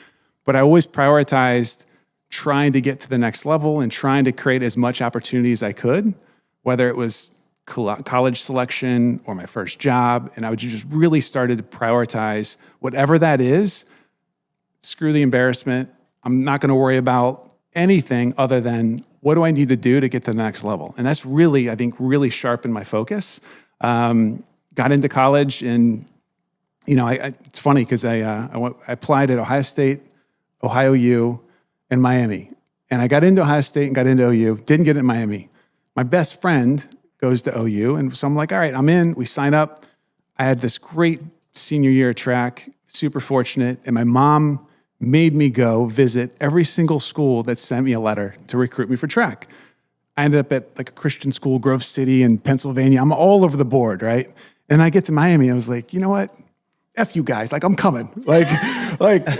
But I always prioritized trying to get to the next level and trying to create as much opportunity as I could, whether it was college selection or my first job, and I would just really started to prioritize whatever that is. Screw the embarrassment. I'm not going to worry about anything other than what do I need to do to get to the next level. And that's really, I think, really sharpened my focus. Got into college, and it's funny because I applied at Ohio State, Ohio U, and Miami. And I got into Ohio State and got into OU, didn't get in Miami. My best friend goes to OU, and so I'm like, all right, I'm in. We sign up. I had this great senior year of track, super fortunate, and my mom made me go visit every single school that sent me a letter to recruit me for track. I ended up at like a Christian school, Grove City in Pennsylvania. I'm all over the board, right? And I get to Miami, I was like, you know what? F you guys, like I'm coming. Like,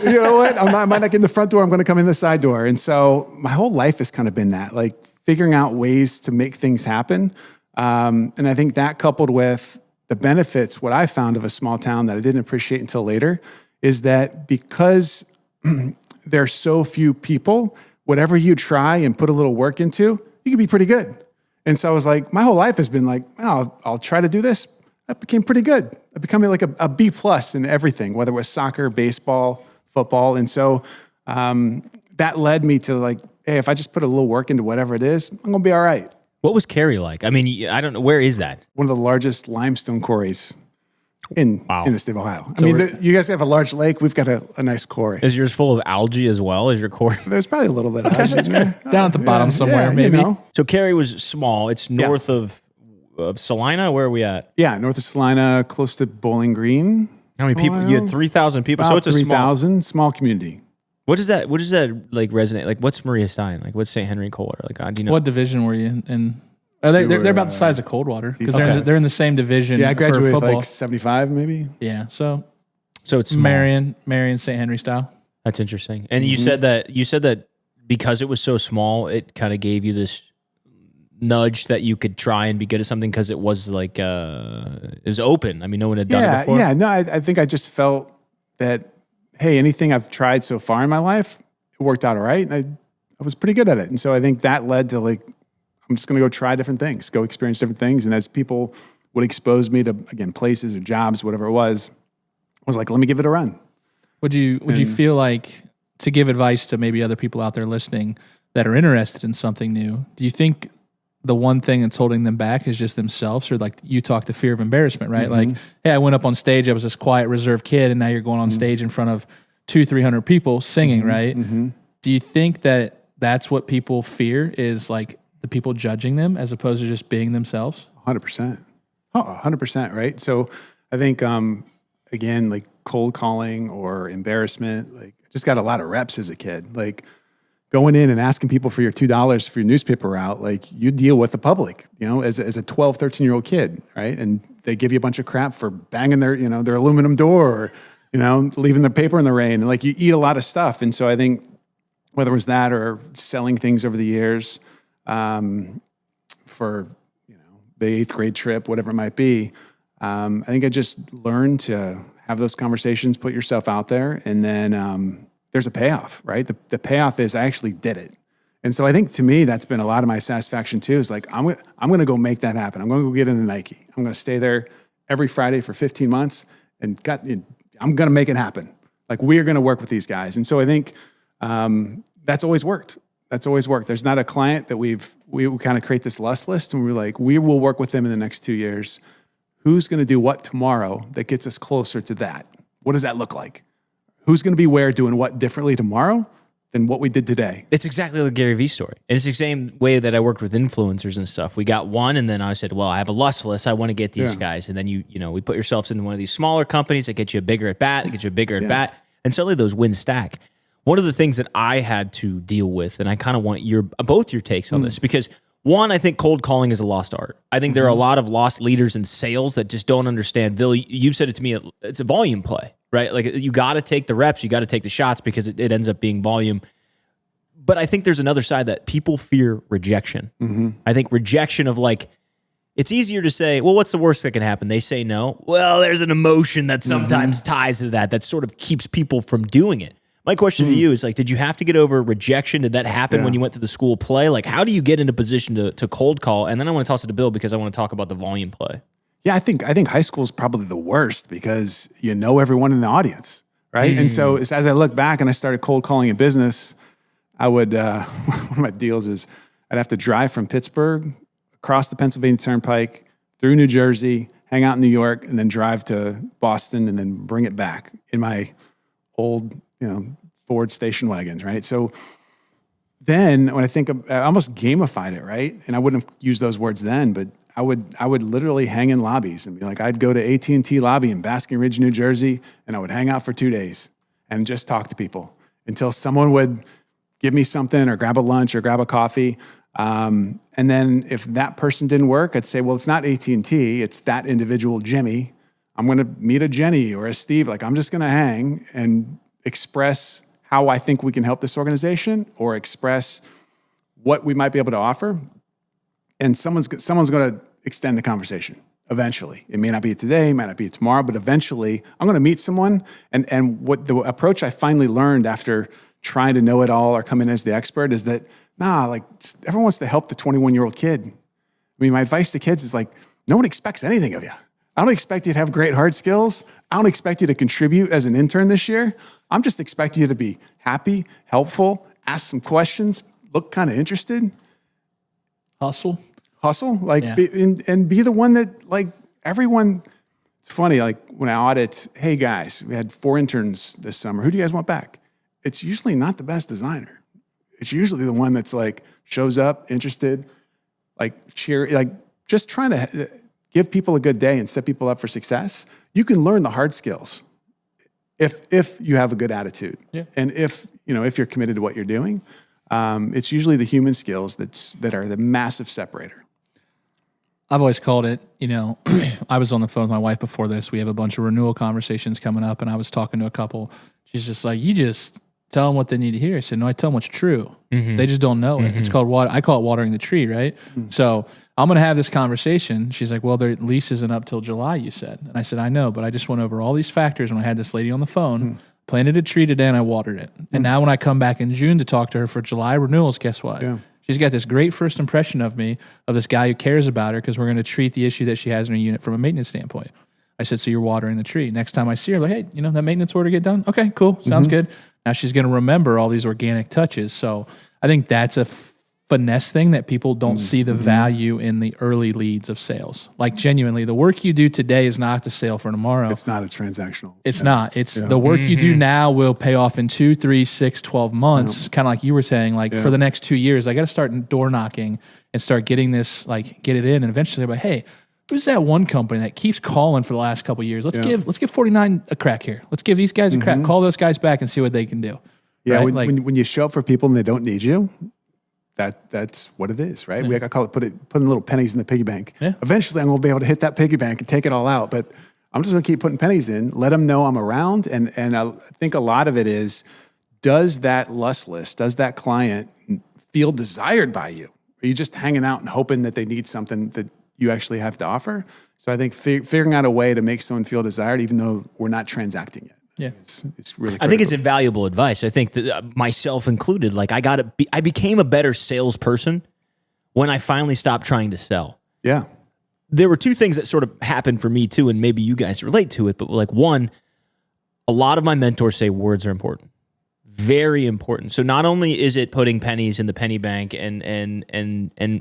you know what? I might not get in the front door, I'm gonna come in the side door. And so my whole life has kind of been that, like figuring out ways to make things happen. And I think that coupled with the benefits, what I found of a small town that I didn't appreciate until later, is that because there's so few people, whatever you try and put a little work into, you can be pretty good. And so I was like, my whole life has been like, I'll try to do this. I became pretty good. I became like a B plus in everything, whether it was soccer, baseball, football. And so that led me to like, hey, if I just put a little work into whatever it is, I'm gonna be all right. What was Cary like? I mean, I don't know. Where is that? One of the largest limestone quarries in the state of Ohio. So you guys have a large lake. We've got a nice quarry. Is yours full of algae as well as your quarry? There's probably a little bit of algae in there. Down at the bottom somewhere, maybe. So Cary was small. It's north of Salina. Where are we at? Yeah, north of Salina, close to Bowling Green. How many people? You had 3,000 people. About So it's a 3,000, small community. What does that like resonate? Like, what's Maria Stein? Like, what's St. Henry Coldwater? Like, do you know? What division were you in? They're about the size of Coldwater because they're in the same division. Yeah, I graduated for with football. like 75 maybe. Yeah, so it's small. Marion, St. Henry style. That's interesting. And you said that because it was so small, it kind of gave you this nudge that you could try and be good at something because it was like it was open. I mean, no one had done it before. Yeah, no, I think I just felt that, hey, anything I've tried so far in my life, it worked out all right. And I was pretty good at it. And so I think that led to like, I'm just going to go try different things, go experience different things. And as people would expose me to, again, places or jobs, whatever it was, I was like, let me give it a run. Would you feel like, to give advice to maybe other people out there listening that are interested in something new, do you think the one thing that's holding them back is just themselves? Or like you talked the fear of embarrassment, right? Like, hey, I went up on stage, I was this quiet, reserved kid, and now you're going on stage in front of 200-300 people singing, right? Do you think that that's what people fear, is like the people judging them as opposed to just being themselves? 100%. Oh, 100%, right? So I think, again, like cold calling or embarrassment, like I just got a lot of reps as a kid. Like going in and asking people for your $2 for your newspaper route, like you deal with the public, as a 12, 13-year-old kid, right? And they give you a bunch of crap for banging their aluminum door or, leaving the paper in the rain. And like you eat a lot of stuff. And so I think whether it was that or selling things over the years, for the 8th grade trip, whatever it might be, I think I just learned to have those conversations, put yourself out there, and then there's a payoff, right? The payoff is I actually did it. And so I think to me that's been a lot of my satisfaction too, is like I'm going to go make that happen. I'm going to go get into Nike. I'm going to stay there every Friday for 15 months and I'm going to make it happen. Like we are going to work with these guys. And so I think that's always worked. There's not a client that we kind of create this lust list and we're like, we will work with them in the next 2 years. Who's going to do what tomorrow that gets us closer to that? What does that look like? Who's going to be where doing what differently tomorrow than what we did today? It's exactly the Gary Vee story. And it's the same way that I worked with influencers and stuff. We got one, and then I said, well, I have a lust list. I want to get these guys. And then we put yourselves in one of these smaller companies that get you a bigger at bat, and suddenly those wins stack. One of the things that I had to deal with, and I kind of want both your takes on this, because one, I think cold calling is a lost art. I think there are a lot of lost leaders in sales that just don't understand. Bill, you've said it to me, it's a volume play, right? Like you got to take the reps, you got to take the shots because it ends up being volume. But I think there's another side that people fear rejection. I think rejection of like, it's easier to say, well, what's the worst that can happen? They say no. Well, there's an emotion that sometimes ties to that sort of keeps people from doing it. My question to you is like, did you have to get over rejection? Did that happen when you went to the school play? Like, how do you get into position to cold call? And then I want to toss it to Bill because I want to talk about the volume play. Yeah, I think high school is probably the worst because you know everyone in the audience, right? And so as I look back and I started cold calling in business, I would one of my deals is I'd have to drive from Pittsburgh across the Pennsylvania Turnpike through New Jersey, hang out in New York, and then drive to Boston and then bring it back in my old, Ford station wagons, right? So then when I almost gamified it, right? And I wouldn't have used those words then, but I would literally hang in lobbies and be like, I'd go to AT&T lobby in Basking Ridge, New Jersey, and I would hang out for 2 days and just talk to people until someone would give me something or grab a lunch or grab a coffee. And then if that person didn't work, I'd say, well, it's not AT&T, it's that individual Jimmy. I'm going to meet a Jenny or a Steve. Like, I'm just going to hang and express how I think we can help this organization or express what we might be able to offer. And someone's going to extend the conversation eventually. It may not be today, it might not be tomorrow, but eventually I'm going to meet someone. And what the approach I finally learned after trying to know it all or come in as the expert is that, like everyone wants to help the 21-year-old kid. I mean, my advice to kids is like, no one expects anything of you. I don't expect you to have great hard skills. I don't expect you to contribute as an intern this year. I'm just expecting you to be happy, helpful, ask some questions, look kind of interested. Hustle, and be the one that, like, everyone. It's funny, like when I audit, hey guys, we had 4 interns this summer. Who do you guys want back? It's usually not the best designer. It's usually the one that's like shows up, interested, like cheer, like just trying to give people a good day and set people up for success. You can learn the hard skills if you have a good attitude, and if you're committed to what you're doing. It's usually the human skills that are the massive separator. I've always called it, I was on the phone with my wife before this. We have a bunch of renewal conversations coming up, and I was talking to a couple. She's just like, you just tell them what they need to hear. I said, no, I tell them what's true. They just don't know it. It's called I call it watering the tree, right? So I'm going to have this conversation. She's like, well, their lease isn't up till July, you said. And I said, I know, but I just went over all these factors when I had this lady on the phone, planted a tree today, and I watered it. And now when I come back in June to talk to her for July renewals, guess what? Yeah. She's got this great first impression of me, of this guy who cares about her, because we're going to treat the issue that she has in her unit from a maintenance standpoint. I said, so you're watering the tree. Next time I see her, like, hey, that maintenance order get done? Okay, cool. Sounds good. Now she's going to remember all these organic touches. So I think that's a finesse thing that people don't see the value in the early leads of sales. Like, genuinely, the work you do today is not the sale for tomorrow. It's not a transactional. It's not. It's the work you do now will pay off in 2, 3, 6, 12 months. Kind of like you were saying, like for the next 2 years, I got to start door knocking and start getting this, like get it in. And eventually they're like, hey, who's that one company that keeps calling for the last couple of years? Let's give 49 a crack here. Let's give these guys a crack. Call those guys back and see what they can do. Yeah, right? when you show up for people and they don't need you, that's what it is, right? I call it putting little pennies in the piggy bank. Yeah. Eventually, I'm going to be able to hit that piggy bank and take it all out, but I'm just going to keep putting pennies in, let them know I'm around, and I think a lot of it is, does that lust list, does that client feel desired by you? Are you just hanging out and hoping that they need something that you actually have to offer? So I think figuring out a way to make someone feel desired, even though we're not transacting yet. Yeah, it's really critical. I think it's invaluable advice. I think that myself included, like I became a better salesperson when I finally stopped trying to sell. Yeah. There were 2 things that sort of happened for me too, and maybe you guys relate to it, but like, one, a lot of my mentors say words are important. Very important. So not only is it putting pennies in the penny bank and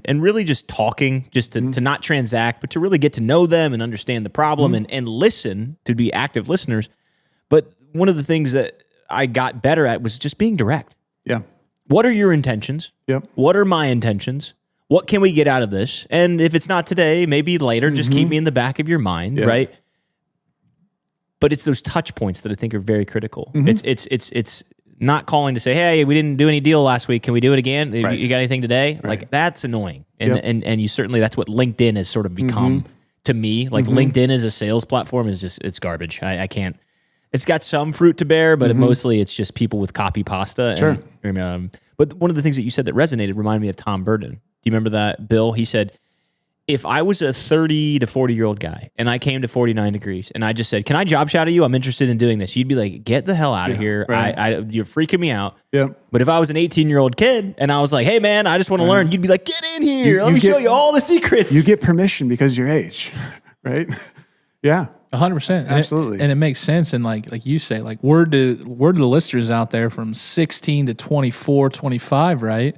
really just talking, just to not transact, but to really get to know them and understand the problem and listen, to be active listeners. But one of the things that I got better at was just being direct. Yeah. What are your intentions? Yep. What are my intentions? What can we get out of this? And if it's not today, maybe later, just keep me in the back of your mind, right? But it's those touch points that I think are very critical. It's not calling to say, hey, we didn't do any deal last week. Can we do it again? Right. You got anything today? Right. Like, that's annoying. And you certainly, that's what LinkedIn has sort of become to me. Like, LinkedIn as a sales platform is just, it's garbage. I can't. It's got some fruit to bear, but mostly it's just people with copy pasta. Sure. But one of the things that you said that resonated reminded me of Tom Burden. Do you remember that, Bill? He said, if I was a 30 to 40-year-old guy and I came to 49 degrees and I just said, can I job shadow you? I'm interested in doing this. You'd be like, get the hell out of here. Right. You're freaking me out. Yep. But if I was an 18-year-old kid and I was like, hey, man, I just want to learn, you'd be like, get in here. Let me show you all the secrets. You get permission because of your age, right? Yeah. 100%. Absolutely. And it makes sense. And like you say, like word to the listeners out there from 16 to 24, 25, right?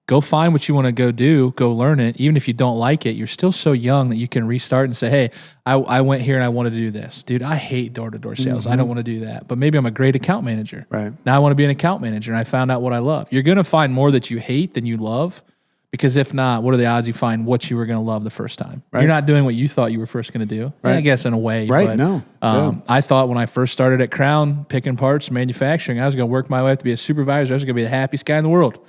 Go find what you want to go do, go learn it. Even if you don't like it, you're still so young that you can restart and say, hey, I went here and I wanted to do this. Dude, I hate door-to-door sales. I don't want to do that. But maybe I'm a great account manager. Right. Now I want to be an account manager and I found out what I love. You're going to find more that you hate than you love, because if not, what are the odds you find what you were going to love the first time? Right. You're not doing what you thought you were first going to do. Right. I guess in a way. Right, but, no. I thought when I first started at Crown, picking parts, manufacturing, I was going to work my way up to be a supervisor. I was going to be the happiest guy in the world.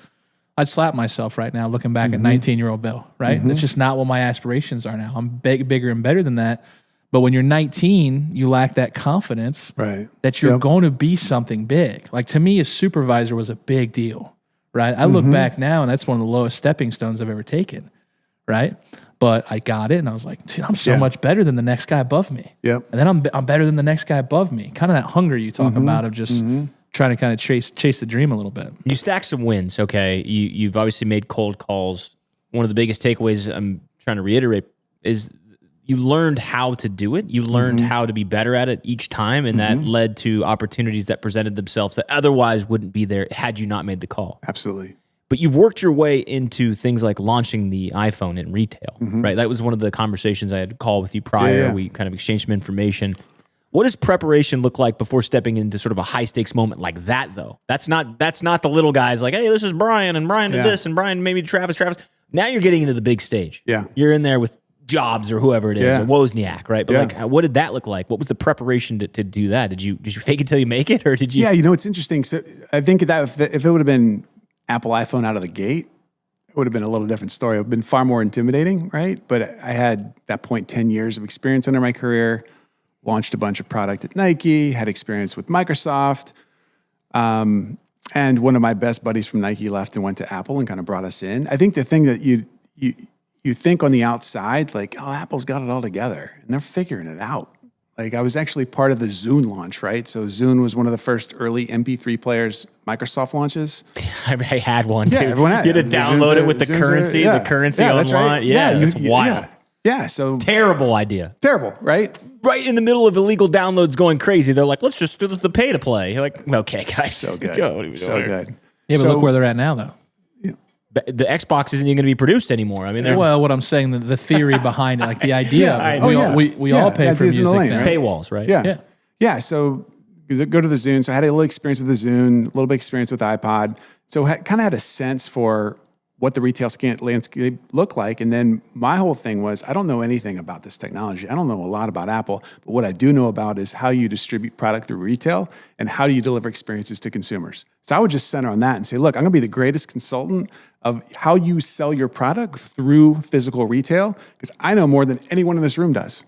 I'd slap myself right now looking back at 19-year-old Bill, right? That's just not what my aspirations are now. I'm bigger and better than that. But when you're 19, you lack that confidence that you're going to be something big. Like to me, a supervisor was a big deal, right? I look back now and that's one of the lowest stepping stones I've ever taken, right? But I got it and I was like, dude, I'm so much better than the next guy above me. Yep. And then I'm better than the next guy above me. Kind of that hunger you talk about of just trying to kind of chase the dream a little bit. You stack some wins, okay? You've obviously made cold calls. One of the biggest takeaways I'm trying to reiterate is you learned how to do it. You learned how to be better at it each time, and that led to opportunities that presented themselves that otherwise wouldn't be there had you not made the call. Absolutely. But you've worked your way into things like launching the iPhone in retail, right? That was one of the conversations I had to call with you prior. Yeah. We kind of exchanged some information. What does preparation look like before stepping into sort of a high stakes moment like that, though? That's not the little guys like, hey, this is Brian, and Brian did this, and Brian maybe Travis. Now you're getting into the big stage. Yeah. You're in there with Jobs or whoever it is, or Wozniak, right? But like, what did that look like? What was the preparation to do that? Did you fake it till you make it, or did you? Yeah, it's interesting. So I think that if it would have been Apple iPhone out of the gate, it would have been a little different story. It would have been far more intimidating, right? But I had that point 10 years of experience under my career. Launched a bunch of product at Nike, had experience with Microsoft. And one of my best buddies from Nike left and went to Apple and kind of brought us in. I think the thing that you think on the outside, like, oh, Apple's got it all together. And they're figuring it out. Like I was actually part of the Zune launch, right? So Zune was one of the first early MP3 players Microsoft launches. I had one too. Yeah, everyone had. You had to download it with the currency, the currency online. Right. Yeah, that's wild. Yeah, so terrible idea. Terrible, right? Right in the middle of illegal downloads going crazy, they're like, let's just do the pay to play. You're like, okay, guys. So good. Go, what are we so doing? good. Yeah, but look where they're at now, though. The Xbox isn't even going to be produced anymore. I mean, well, what I'm saying, the theory behind it, like the idea. We all pay for music now. Paywalls, right? Yeah. So go to the Zune. So I had a little experience with the Zune, a little bit experience with the iPod. So kind of had a sense for what the retail landscape looked like. And then my whole thing was, I don't know anything about this technology. I don't know a lot about Apple, but what I do know about is how you distribute product through retail and how do you deliver experiences to consumers. So I would just center on that and say, look, I'm going to be the greatest consultant of how you sell your product through physical retail, because I know more than anyone in this room does.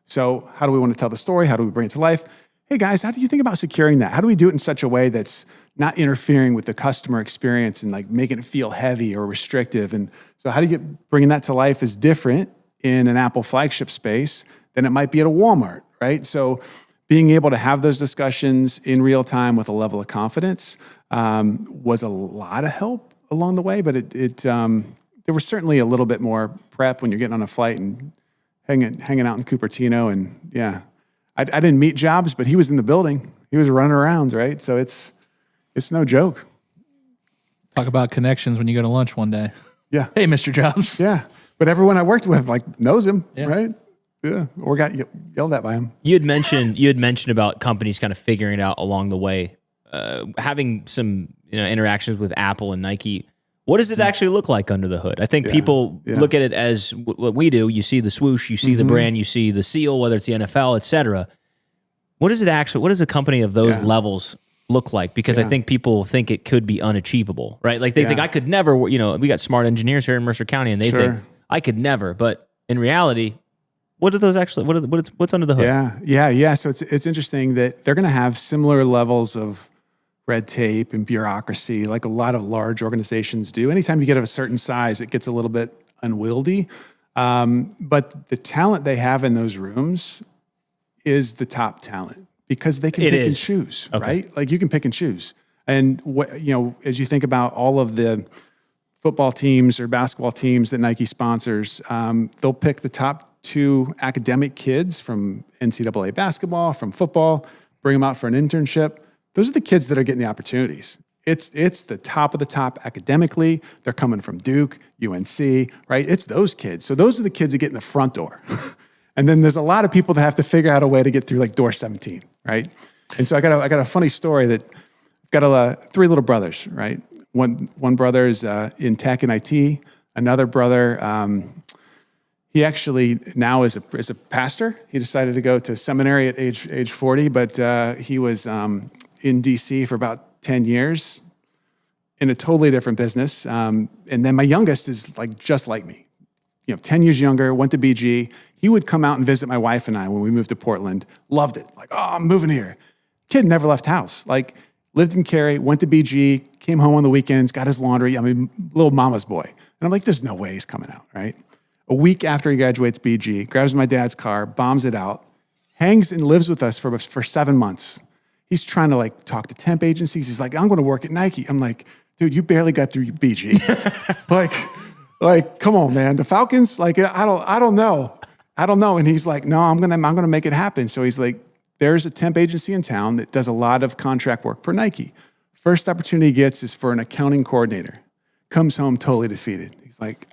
So how do we want to tell the story? How do we bring it to life? Hey guys, how do you think about securing that? How do we do it in such a way that's not interfering with the customer experience and like making it feel heavy or restrictive? And so how do you bringing that to life is different in an Apple flagship space than it might be at a Walmart, right? So being able to have those discussions in real time with a level of confidence was a lot of help along the way, but there was certainly a little bit more prep when you're getting on a flight and hanging out in Cupertino. And yeah, I didn't meet Jobs, but he was in the building. He was running around, right? So it's no joke. Talk about connections when you go to lunch one day. Yeah. Hey, Mr. Jobs. Yeah. But everyone I worked with knows him, right? Yeah. Or got yelled at by him. You had mentioned about companies kind of figuring it out along the way, having some interactions with Apple and Nike. What does it actually look like under the hood? I think people look at it as what we do. You see the swoosh, you see the brand, you see the seal, whether it's the NFL, et cetera. What does a company of those levels look like? Because I think people think it could be unachievable, right? Like they think I could never, we got smart engineers here in Mercer County and they think I could never, but in reality, what are those actually, what's under the hood? Yeah. So it's interesting that they're going to have similar levels of red tape and bureaucracy, like a lot of large organizations do. Anytime you get of a certain size, it gets a little bit unwieldy. But the talent they have in those rooms is the top talent because they can pick and choose, right? Like you can pick and choose. And as you think about all of the football teams or basketball teams that Nike sponsors, they'll pick the top 2 academic kids from NCAA basketball, from football, bring them out for an internship. Those are the kids that are getting the opportunities. It's the top of the top academically. They're coming from Duke, UNC, right? It's those kids. So those are the kids that get in the front door. And then there's a lot of people that have to figure out a way to get through like door 17, right? And so I got a funny story that I've got 3 little brothers, right? One brother is in tech and IT. Another brother, he actually now is a pastor. He decided to go to seminary at age 40, but he was in DC for about 10 years in a totally different business. And then my youngest is like just like me, 10 years younger, went to BG. He would come out and visit my wife and I when we moved to Portland. Loved it. Like, oh, I'm moving here. Kid never left house. Like, lived in Cary, went to BG, came home on the weekends, got his laundry. I mean, little mama's boy. And I'm like, there's no way he's coming out, right? A week after he graduates BG, grabs my dad's car, bombs it out, hangs and lives with us for 7 months. He's trying to like talk to temp agencies. He's like, I'm going to work at Nike. I'm like, dude, you barely got through BG. like, come on, man. The Falcons, like, I don't know. And he's like, no, I'm gonna make it happen. So he's like, there's a temp agency in town that does a lot of contract work for Nike. First opportunity he gets is for an accounting coordinator. Comes home totally defeated. He's like,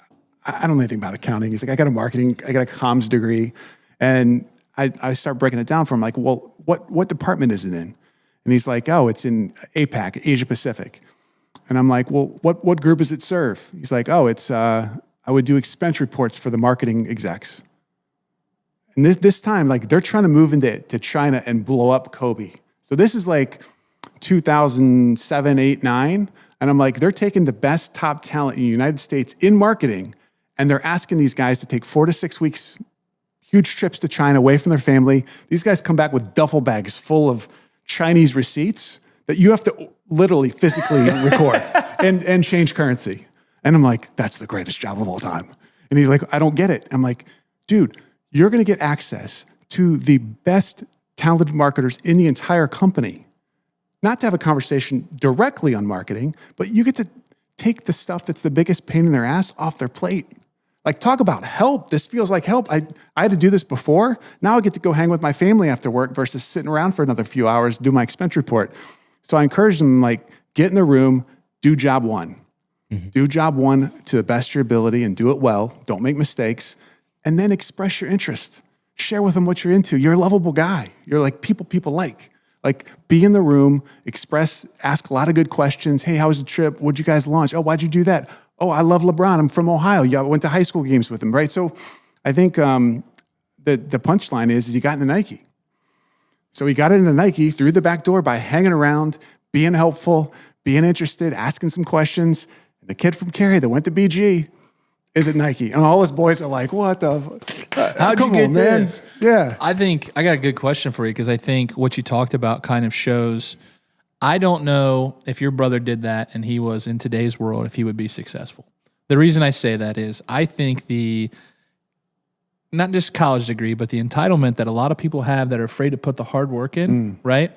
I don't know anything about accounting. He's like, I got a comms degree. And I start breaking it down for him, like, well, what department is it in? And he's like, oh, it's in APAC, Asia Pacific. And I'm like, well, what group does it serve? He's like, oh, it's I would do expense reports for the marketing execs. And this time, like, they're trying to move into China and blow up Kobe. So this is like 2007, 8, 9. And I'm like, they're taking the best top talent in the United States in marketing, and they're asking these guys to take 4 to 6 weeks, huge trips to China away from their family. These guys come back with duffel bags full of Chinese receipts that you have to literally physically record and change currency. And I'm like, that's the greatest job of all time. And he's like, I don't get it. I'm like, dude, you're going to get access to the best talented marketers in the entire company. Not to have a conversation directly on marketing, but you get to take the stuff that's the biggest pain in their ass off their plate. Like, talk about help. This feels like help. I had to do this before. Now I get to go hang with my family after work versus sitting around for another few hours, do my expense report. So I encourage them, like, get in the room, do job 1. Mm-hmm. Do job 1 to the best of your ability and do it well. Don't make mistakes. And then express your interest. Share with them what you're into. You're a lovable guy. You're like people like. Like, be in the room, ask a lot of good questions. Hey, how was the trip? What'd you guys launch? Oh, why'd you do that? Oh, I love LeBron. I'm from Ohio. Yeah, I went to high school games with him, right? So I think the punchline is he got into Nike. So he got into Nike through the back door by hanging around, being helpful, being interested, asking some questions. And the kid from Cary that went to BG is at Nike. And all his boys are like, what the? How'd you get this? Yeah. I think I got a good question for you, because I think what you talked about kind of shows, I don't know if your brother did that and he was in today's world, if he would be successful. The reason I say that is I think not just college degree, but the entitlement that a lot of people have that are afraid to put the hard work in, right?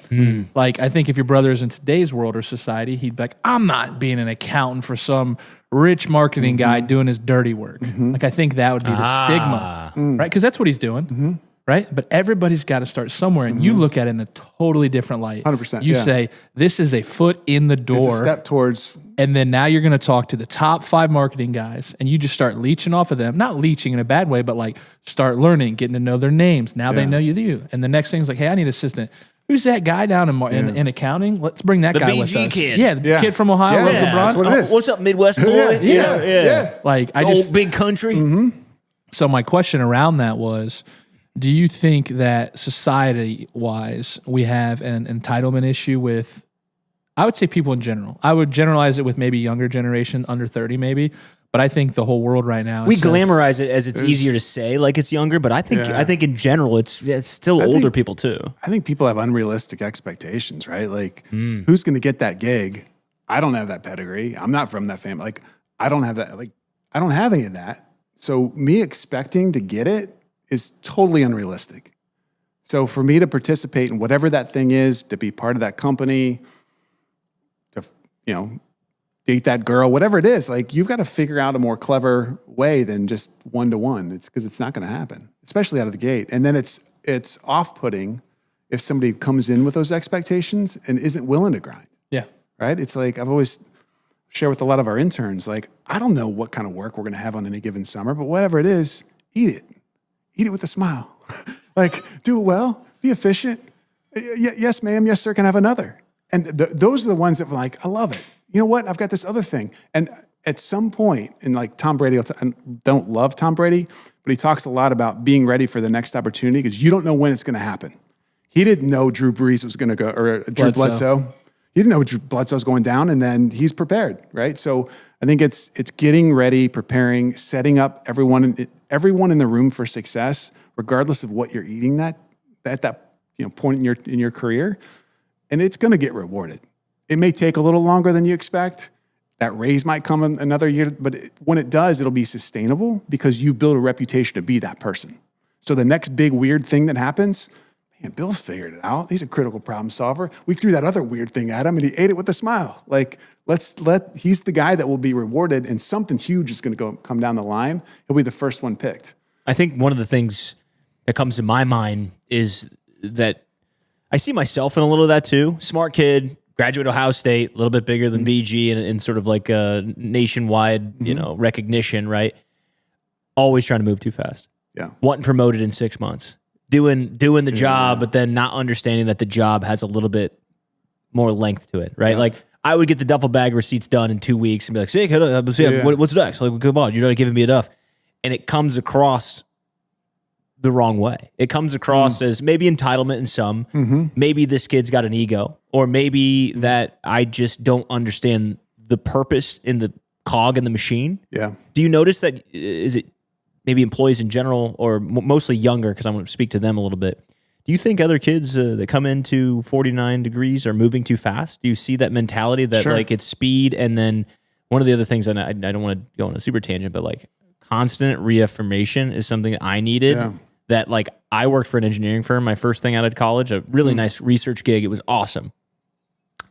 Like, I think if your brother is in today's world or society, he'd be like, I'm not being an accountant for some rich marketing guy doing his dirty work. Like, I think that would be the stigma, right? Because that's what he's doing, right? But everybody's got to start somewhere, and you look at it in a totally different light. 100%. You say, this is a foot in the door. It's a step towards. And then now you're going to talk to the top 5 marketing guys, and you just start leeching off of them. Not leeching in a bad way, but like start learning, getting to know their names. Now they know you. And the next thing is like, hey, I need an assistant. Who's that guy down in accounting? Let's bring that guy with us. Kid. Yeah, the kid from Ohio loves LeBron. That's what it is. What's up, Midwest boy? Yeah. Like, I just old big country. So my question around that was, do you think that society-wise we have an entitlement issue with, I would say, people in general? I would generalize it with maybe younger generation, under 30 maybe, but I think the whole world right now we glamorize it as it's easier to say like it's younger, but I think in general it's still older people too. I think people have unrealistic expectations, right? Like, who's going to get that gig? I don't have that pedigree. I'm not from that family. Like, I don't have that. Like, I don't have any of that. So me expecting to get it is totally unrealistic. So for me to participate in whatever that thing is, to be part of that company, to, date that girl, whatever it is, like you've got to figure out a more clever way than just one-to-one. It's because it's not going to happen, especially out of the gate. And then it's off-putting if somebody comes in with those expectations and isn't willing to grind. Yeah. Right? It's like I've always shared with a lot of our interns, like, I don't know what kind of work we're going to have on any given summer, but whatever it is, eat it. Eat it with a smile. Like, do it well, be efficient. Yes, ma'am. Yes, sir. Can I have another? And those are the ones that were like, I love it. You know what? I've got this other thing. And at some point, and like Tom Brady, I don't love Tom Brady, but he talks a lot about being ready for the next opportunity because you don't know when it's going to happen. He didn't know Drew Brees was going to go, or Drew Bledsoe. He didn't know Drew Bledsoe's going down, and then he's prepared, right? So I think it's getting ready, preparing, setting up everyone in the room for success, regardless of what you're eating at that point in your career, and it's going to get rewarded. It may take a little longer than you expect. That raise might come in another year, but when it does, it'll be sustainable because you've built a reputation to be that person. So the next big weird thing that happens, man, Bill's figured it out. He's a critical problem solver. We threw that other weird thing at him and he ate it with a smile. Like, he's the guy that will be rewarded and something huge is going to come down the line. He'll be the first one picked. I think one of the things that comes to my mind is that I see myself in a little of that too. Smart kid, graduate Ohio State, a little bit bigger than BG and sort of like a nationwide, recognition, right? Always trying to move too fast. Yeah. Wanting promoted in 6 months. Doing the job, but then not understanding that the job has a little bit more length to it, right? Yeah. Like I would get the duffel bag receipts done in 2 weeks and be like, "Say, what's next? Like, come on, you're not giving me enough," and it comes across the wrong way. It comes across as maybe entitlement in some, maybe this kid's got an ego, or maybe that I just don't understand the purpose in the cog in the machine. Yeah. Do you notice that? Is it maybe employees in general, or mostly younger, because I'm going to speak to them a little bit. Do you think other kids that come into 49 degrees are moving too fast? Do you see that mentality that like it's speed? And then one of the other things, and I don't want to go on a super tangent, but like constant reaffirmation is something that I needed. Yeah. That like I worked for an engineering firm, my first thing out of college, a really nice research gig. It was awesome.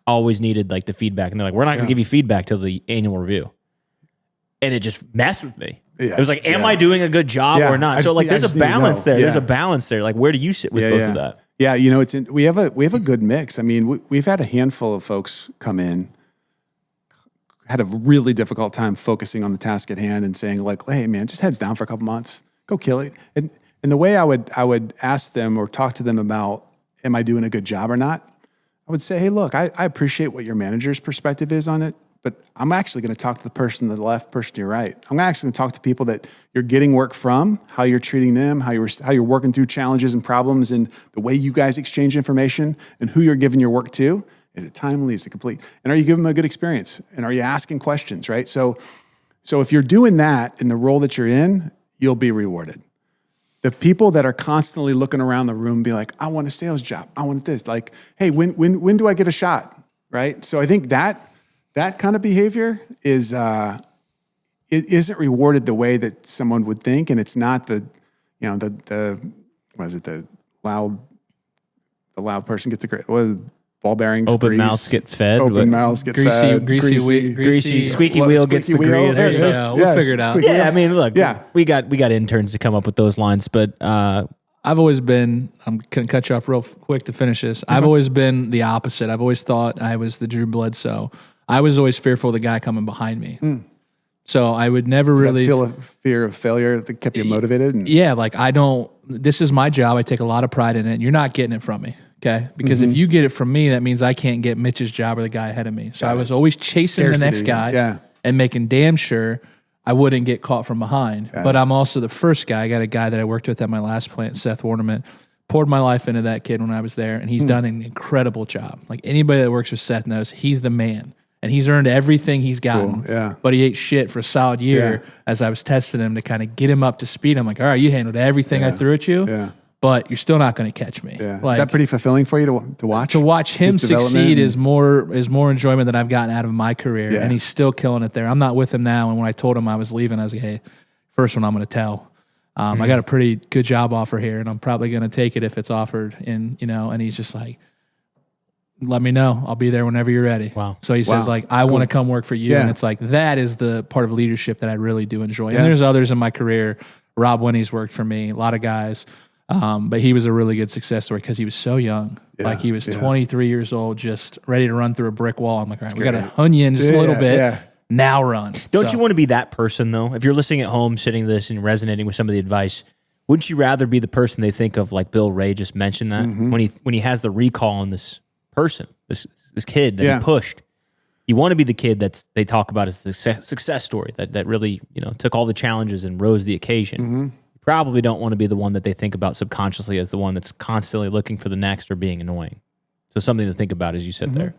Always needed like the feedback. And they're like, we're not going to give you feedback till the annual review. And it just messed with me. Yeah. It was like, am I doing a good job or not? So like, there's a balance there. There's a balance there. Like, where do you sit with both of that? Yeah, we have a good mix. I mean, we've had a handful of folks come in, had a really difficult time focusing on the task at hand and saying like, hey man, just heads down for a couple months, go kill it. And the way I would ask them or talk to them about, am I doing a good job or not? I would say, hey, look, I appreciate what your manager's perspective is on it, but I'm actually going to talk to the person to the left, person to your right. I'm actually going to talk to people that you're getting work from, how you're treating them, how you're working through challenges and problems, and the way you guys exchange information, and who you're giving your work to. Is it timely? Is it complete? And are you giving them a good experience? And are you asking questions, right? So if you're doing that in the role that you're in, you'll be rewarded. The people that are constantly looking around the room be like, I want a sales job. I want this. Like, hey, when do I get a shot, right? So I think that kind of behavior is it isn't rewarded the way that someone would think, and it's not the loud person gets a great ball bearings. Open mouths get fed. Open mouths get fed. Greasy squeaky wheel gets the grease. We'll figure it out. Yeah, I mean, look, we got interns to come up with those lines, but I've always been, I'm going to cut you off real quick to finish this. I've always been the opposite. I've always thought I was the Drew Bledsoe. I was always fearful of the guy coming behind me. So I would never really feel a fear of failure that kept you motivated. Yeah, like this is my job. I take a lot of pride in it. And you're not getting it from me. Okay. Because if you get it from me, that means I can't get Mitch's job or the guy ahead of me. So I was always chasing the next guy and making damn sure I wouldn't get caught from behind. But I'm also the first guy. I got a guy that I worked with at my last plant, Seth Warnerman. Poured my life into that kid when I was there, and he's done an incredible job. Like anybody that works with Seth knows he's the man. And he's earned everything he's gotten. Cool. Yeah. But he ate shit for a solid year as I was testing him to kind of get him up to speed. I'm like, all right, you handled everything I threw at you. Yeah. But you're still not going to catch me. Yeah. Like, is that pretty fulfilling for you to watch? To watch him succeed is more enjoyment than I've gotten out of my career, and he's still killing it there. I'm not with him now, and when I told him I was leaving, I was like, hey, first one I'm going to tell. I got a pretty good job offer here, and I'm probably going to take it if it's offered. And, and he's just like, let me know. I'll be there whenever you're ready. Wow. So he says, like, I want to come work for you. Yeah. And it's like, that is the part of leadership that I really do enjoy. Yeah. And there's others in my career. Rob Winnie's worked for me, a lot of guys. But he was a really good success story because he was so young. Yeah, like he was yeah. 23 years old, just ready to run through a brick wall. I'm like, all right, we got to hun you in just a little bit. Yeah. Now run. Don't you want to be that person, though? If you're listening at home, sitting to this and resonating with some of the advice, wouldn't you rather be the person they think of, like Bill Ray just mentioned that, when he has the recall on this person, this kid that he pushed? You want to be the kid that they talk about as a success story, that really took all the challenges and rose the occasion. You probably don't want to be the one that they think about subconsciously as the one that's constantly looking for the next or being annoying. So something to think about as you sit there.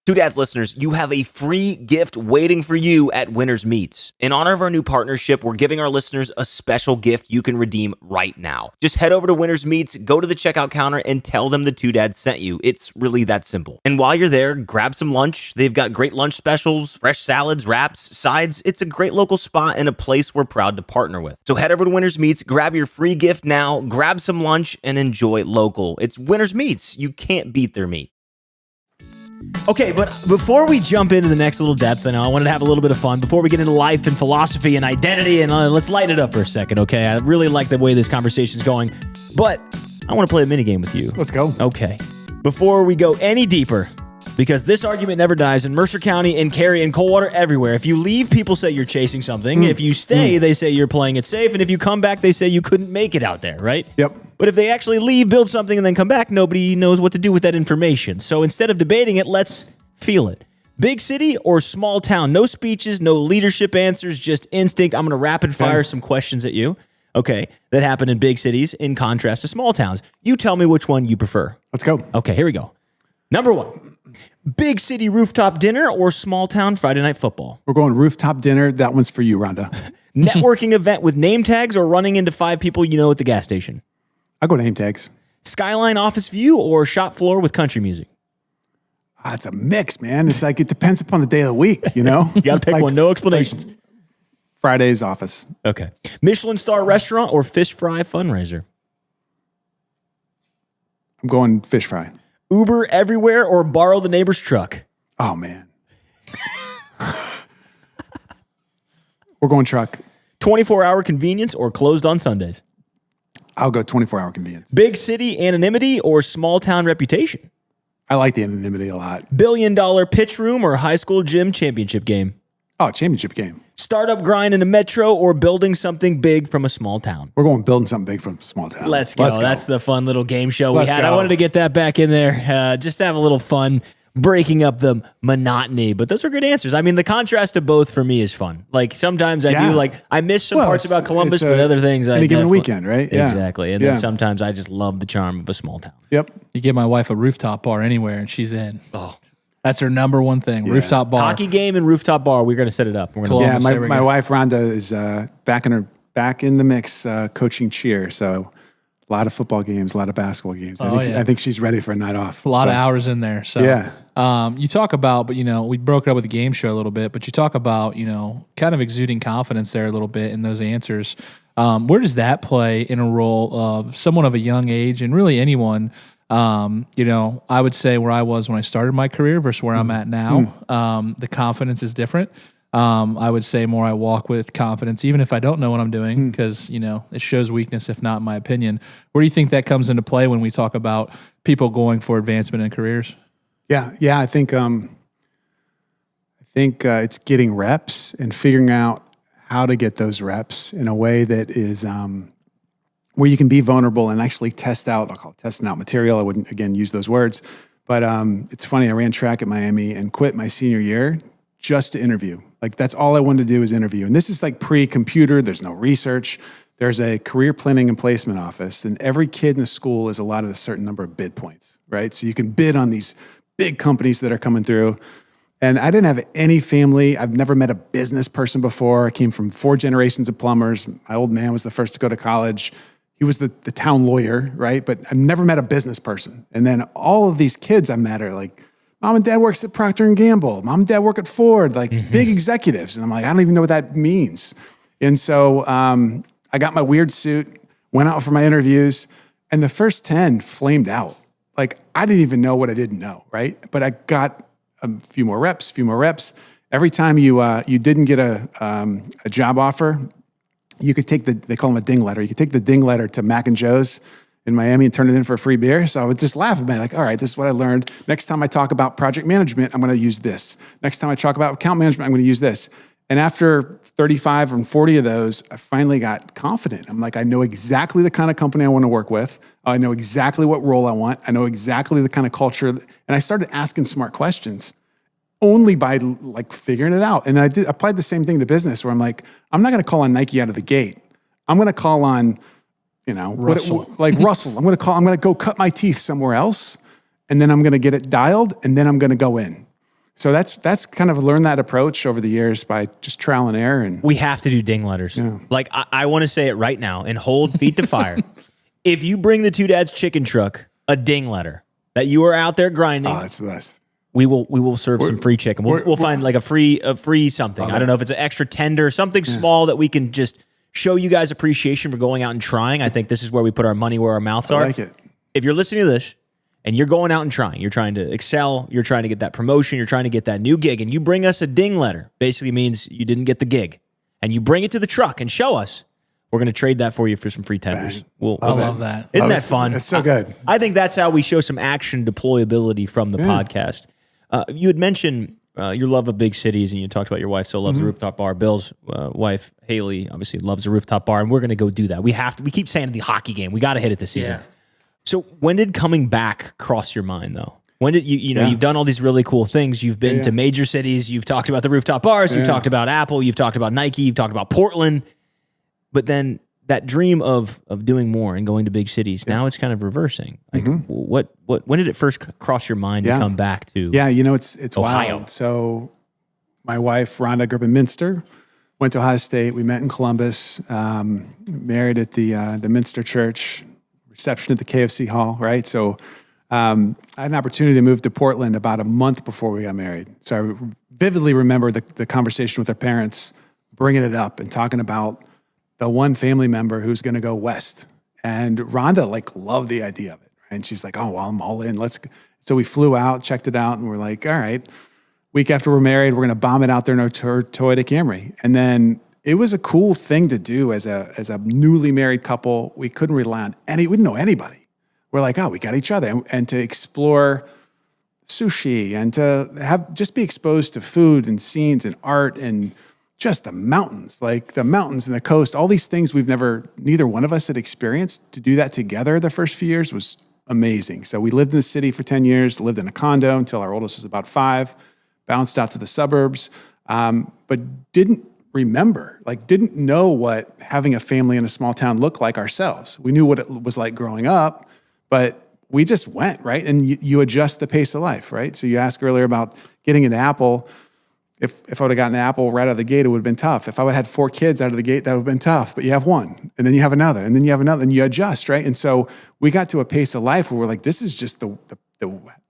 Two Dads listeners, you have a free gift waiting for you at Winners Meats. In honor of our new partnership, we're giving our listeners a special gift you can redeem right now. Just head over to Winners Meats, go to the checkout counter, and tell them the Two Dads sent you. It's really that simple. And while you're there, grab some lunch. They've got great lunch specials, fresh salads, wraps, sides. It's a great local spot and a place we're proud to partner with. So head over to Winners Meats, grab your free gift now, grab some lunch, and enjoy local. It's Winners Meats. You can't beat their meat. Okay, but before we jump into the next little depth, I wanted to have a little bit of fun before we get into life and philosophy and identity, and let's light it up for a second, okay? I really like the way this conversation's going, but I want to play a minigame with you. Let's go. Okay. Before we go any deeper, because this argument never dies in Mercer County and Cary and Coldwater everywhere. If you leave, people say you're chasing something. If you stay, they say you're playing it safe. And if you come back, they say you couldn't make it out there, right? Yep. But if they actually leave, build something, and then come back, nobody knows what to do with that information. So instead of debating it, let's feel it. Big city or small town? No speeches, no leadership answers, just instinct. I'm going to rapid fire some questions at you. Okay, that happen in big cities in contrast to small towns. You tell me which one you prefer. Let's go. Okay, here we go. Number one. Big city rooftop dinner or small town Friday night football? We're going rooftop dinner. That one's for you, Rhonda. Networking event with name tags or running into 5 people you know at the gas station? I'll go name tags. Skyline office view or shop floor with country music? It's a mix, man. It's like it depends upon the day of the week, You got to pick one. No explanations. Friday's office. Okay. Michelin star restaurant or fish fry fundraiser? I'm going fish fry. Uber everywhere or borrow the neighbor's truck? Oh, man. We're going truck. 24-hour convenience or closed on Sundays? I'll go 24-hour convenience. Big city anonymity or small town reputation? I like the anonymity a lot. $1 billion pitch room or high school gym championship game? Oh, championship game. Startup grind in a metro or building something big from a small town? We're going building something big from a small town. Let's go. That's the fun little game show we Let's had. go. I wanted to get that back in there just to have a little fun, breaking up the monotony. But those are good answers. I mean, the contrast of both for me is fun. Like sometimes I do, I miss some parts about Columbus, but other things any given weekend, right? Yeah. Exactly. And then sometimes I just love the charm of a small town. Yep. You give my wife a rooftop bar anywhere and she's in. Oh, that's her number one thing. Rooftop bar. Hockey game and rooftop bar. We're going to set it up. We're going Yeah, my wife Rhonda is back in the mix coaching cheer. So a lot of football games, a lot of basketball games. I think she's ready for a night off. A lot of hours in there. So you talk about, but we broke it up with the game show a little bit, but you talk about, kind of exuding confidence there a little bit in those answers. Where does that play in a role of someone of a young age and really anyone? I would say where I was when I started my career versus where I'm at now, the confidence is different. I would say more I walk with confidence, even if I don't know what I'm doing, because, it shows weakness, if not in my opinion. Where do you think that comes into play when we talk about people going for advancement in careers? Yeah. I think it's getting reps and figuring out how to get those reps in a way that is where you can be vulnerable and actually test out. I'll call it testing out material. I wouldn't, again, use those words. But it's funny, I ran track at Miami and quit my senior year just to interview. Like, that's all I wanted to do is interview. And this is like pre-computer. There's no research. There's a career planning and placement office. And every kid in the school is allotted a certain number of bid points, right? So you can bid on these big companies that are coming through. And I didn't have any family. I've never met a business person before. I came from 4 generations of plumbers. My old man was the first to go to college. He was the town lawyer, right? But I've never met a business person. And then all of these kids I met are like, Mom and Dad works at Procter & Gamble. Mom and Dad work at Ford, like big executives. And I'm like, I don't even know what that means. And so I got my weird suit, went out for my interviews, and the first 10 flamed out. Like, I didn't even know what I didn't know, right? But I got a few more reps. Every time you didn't get a job offer, you could take they call them a ding letter. You could take the ding letter to Mac and Joe's in Miami and turn it in for a free beer. So I would just laugh about it, like, all right, this is what I learned. Next time I talk about project management, I'm going to use this. Next time I talk about account management, I'm going to use this. And after 35 and 40 of those, I finally got confident. I'm like, I know exactly the kind of company I want to work with. I know exactly what role I want. I know exactly the kind of culture. And I started asking smart questions only by like figuring it out. And I applied the same thing to business where I'm like, I'm not going to call on Nike out of the gate. I'm going to call on, Russell. Russell. I'm going to go cut my teeth somewhere else. And then I'm going to get it dialed. And then I'm going to go in. So that's kind of learned that approach over the years by just trial and error. And we have to do ding letters. Yeah. Like I want to say it right now and hold feet to fire. If you bring the Two Dads chicken truck a ding letter that you are out there grinding, that's the best. We will serve some free chicken. We'll find like a free something. I don't know if it's an extra tender, something small that we can just show you guys appreciation for going out and trying. I think this is where we put our money where our mouths are. I like it. If you're listening to this and you're going out and trying, you're trying to excel, you're trying to get that promotion, you're trying to get that new gig, and you bring us a ding letter, basically means you didn't get the gig, and you bring it to the truck and show us, we're going to trade that for you for some free tenders. I love that. Isn't that fun? It's so good. I think that's how we show some action deployability from the podcast. You had mentioned your love of big cities, and you talked about your wife still loves the rooftop bar. Bill's wife, Haley, obviously loves the rooftop bar, and we're going to go do that. We have to. We keep saying the hockey game. We got to hit it this season. Yeah. So when did coming back cross your mind, though? When did you've done all these really cool things. You've been to major cities. You've talked about the rooftop bars. You've talked about Apple. You've talked about Nike. You've talked about Portland. But then that dream of doing more and going to big cities, now it's kind of reversing. Like when did it first cross your mind to come back to? Yeah, it's Ohio. Wild. So my wife Rhonda grew up in Minster, went to Ohio State. We met in Columbus, married at the Minster Church. Reception at the KFC hall, right? So I had an opportunity to move to Portland about a month before we got married. So I vividly remember the conversation with our parents, bringing it up and talking about the one family member who's going to go west. And Rhonda loved the idea of it. Right? And she's like, oh, well, I'm all in. Let's go. So we flew out, checked it out, and we're like, all right, week after we're married, we're going to bomb it out there in our Toyota Camry. And then it was a cool thing to do as a newly married couple. We couldn't rely on we didn't know anybody. We're like, oh, we got each other. And to explore sushi and to just be exposed to food and scenes and art and just the mountains, like the mountains and the coast, all these things neither one of us had experienced. To do that together the first few years was amazing. So we lived in the city for 10 years, lived in a condo until our oldest was about 5, bounced out to the suburbs, but didn't know what having a family in a small town looked like ourselves. We knew what it was like growing up, but we just went, right? And you adjust the pace of life, right? So you asked earlier about getting into Apple. If I would have gotten an Apple right out of the gate, it would have been tough. If I would have had 4 kids out of the gate, that would have been tough. But you have one, and then you have another, and then you have another, and you adjust, right? And so we got to a pace of life where we're like, this is just the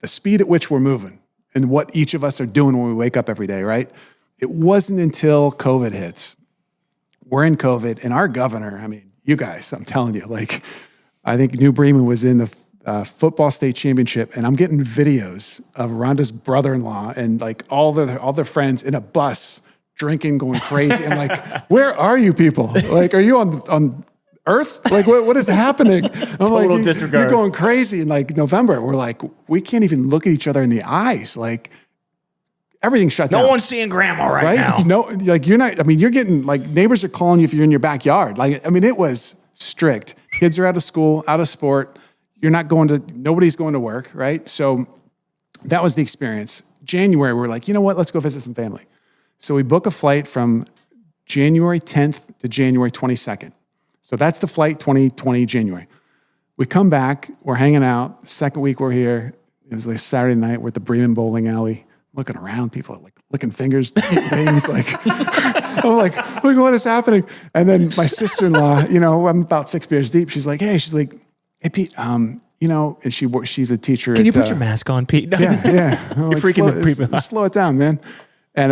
speed at which we're moving and what each of us are doing when we wake up every day, right? It wasn't until COVID hits. We're in COVID, and our governor, you guys, I'm telling you, I think New Bremen was in the football state championship, and I'm getting videos of Rhonda's brother-in-law and all their friends in a bus drinking, going crazy. I'm like, where are you people? Are you on Earth? What is happening? I'm Total disregard. You're going crazy in November. We're like, we can't even look at each other in the eyes. Everything's shut down. No one's seeing grandma right now. No, you're not, you're getting, neighbors are calling you if you're in your backyard. It was strict. Kids are out of school, out of sport. Nobody's going to work, right? So that was the experience. January, we're like, you know what? Let's go visit some family. So we book a flight from January 10th to January 22nd. So that's the flight 2020 January. We come back, we're hanging out. Second week we're here. It was Saturday night. We're at the Bremen bowling alley. Looking around, people are licking fingers, eating things. I'm like, look what is happening. And then my sister-in-law, I'm about 6 beers deep. She's like, hey, Pete, and she's a teacher. Can you put your mask on, Pete? Yeah. You're freaking slow it down, man. And,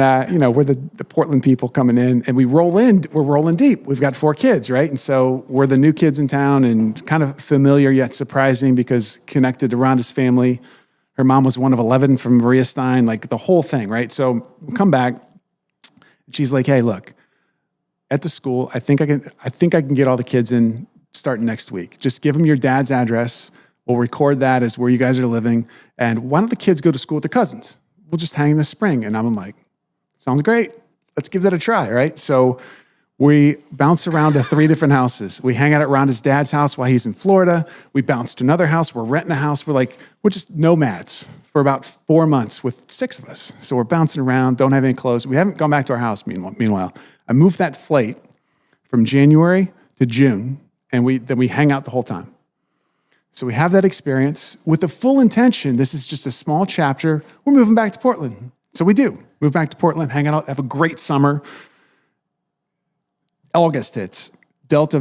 we're the Portland people coming in, and we're rolling deep. We've got 4 kids, right? And so we're the new kids in town, and kind of familiar yet surprising because connected to Rhonda's family. Her mom was one of 11 from Maria Stein, like the whole thing, right? So we come back, and she's like, hey, look, at the school, I think I can get all the kids in starting next week. Just give them your dad's address. We'll record that as where you guys are living. And why don't the kids go to school with their cousins? We'll just hang this spring. And I'm like, sounds great. Let's give that a try, right? So we bounce around to 3 different houses. We hang out at Rhonda's dad's house while he's in Florida. We bounce to another house. We're renting a house. We're just nomads for about 4 months with 6 of us. So we're bouncing around, don't have any clothes. We haven't gone back to our house, meanwhile. I moved that flight from January to June, and we hang out the whole time. So we have that experience with the full intention. This is just a small chapter. We're moving back to Portland. So we do. Move back to Portland, hang out, have a great summer. August hits. The Delta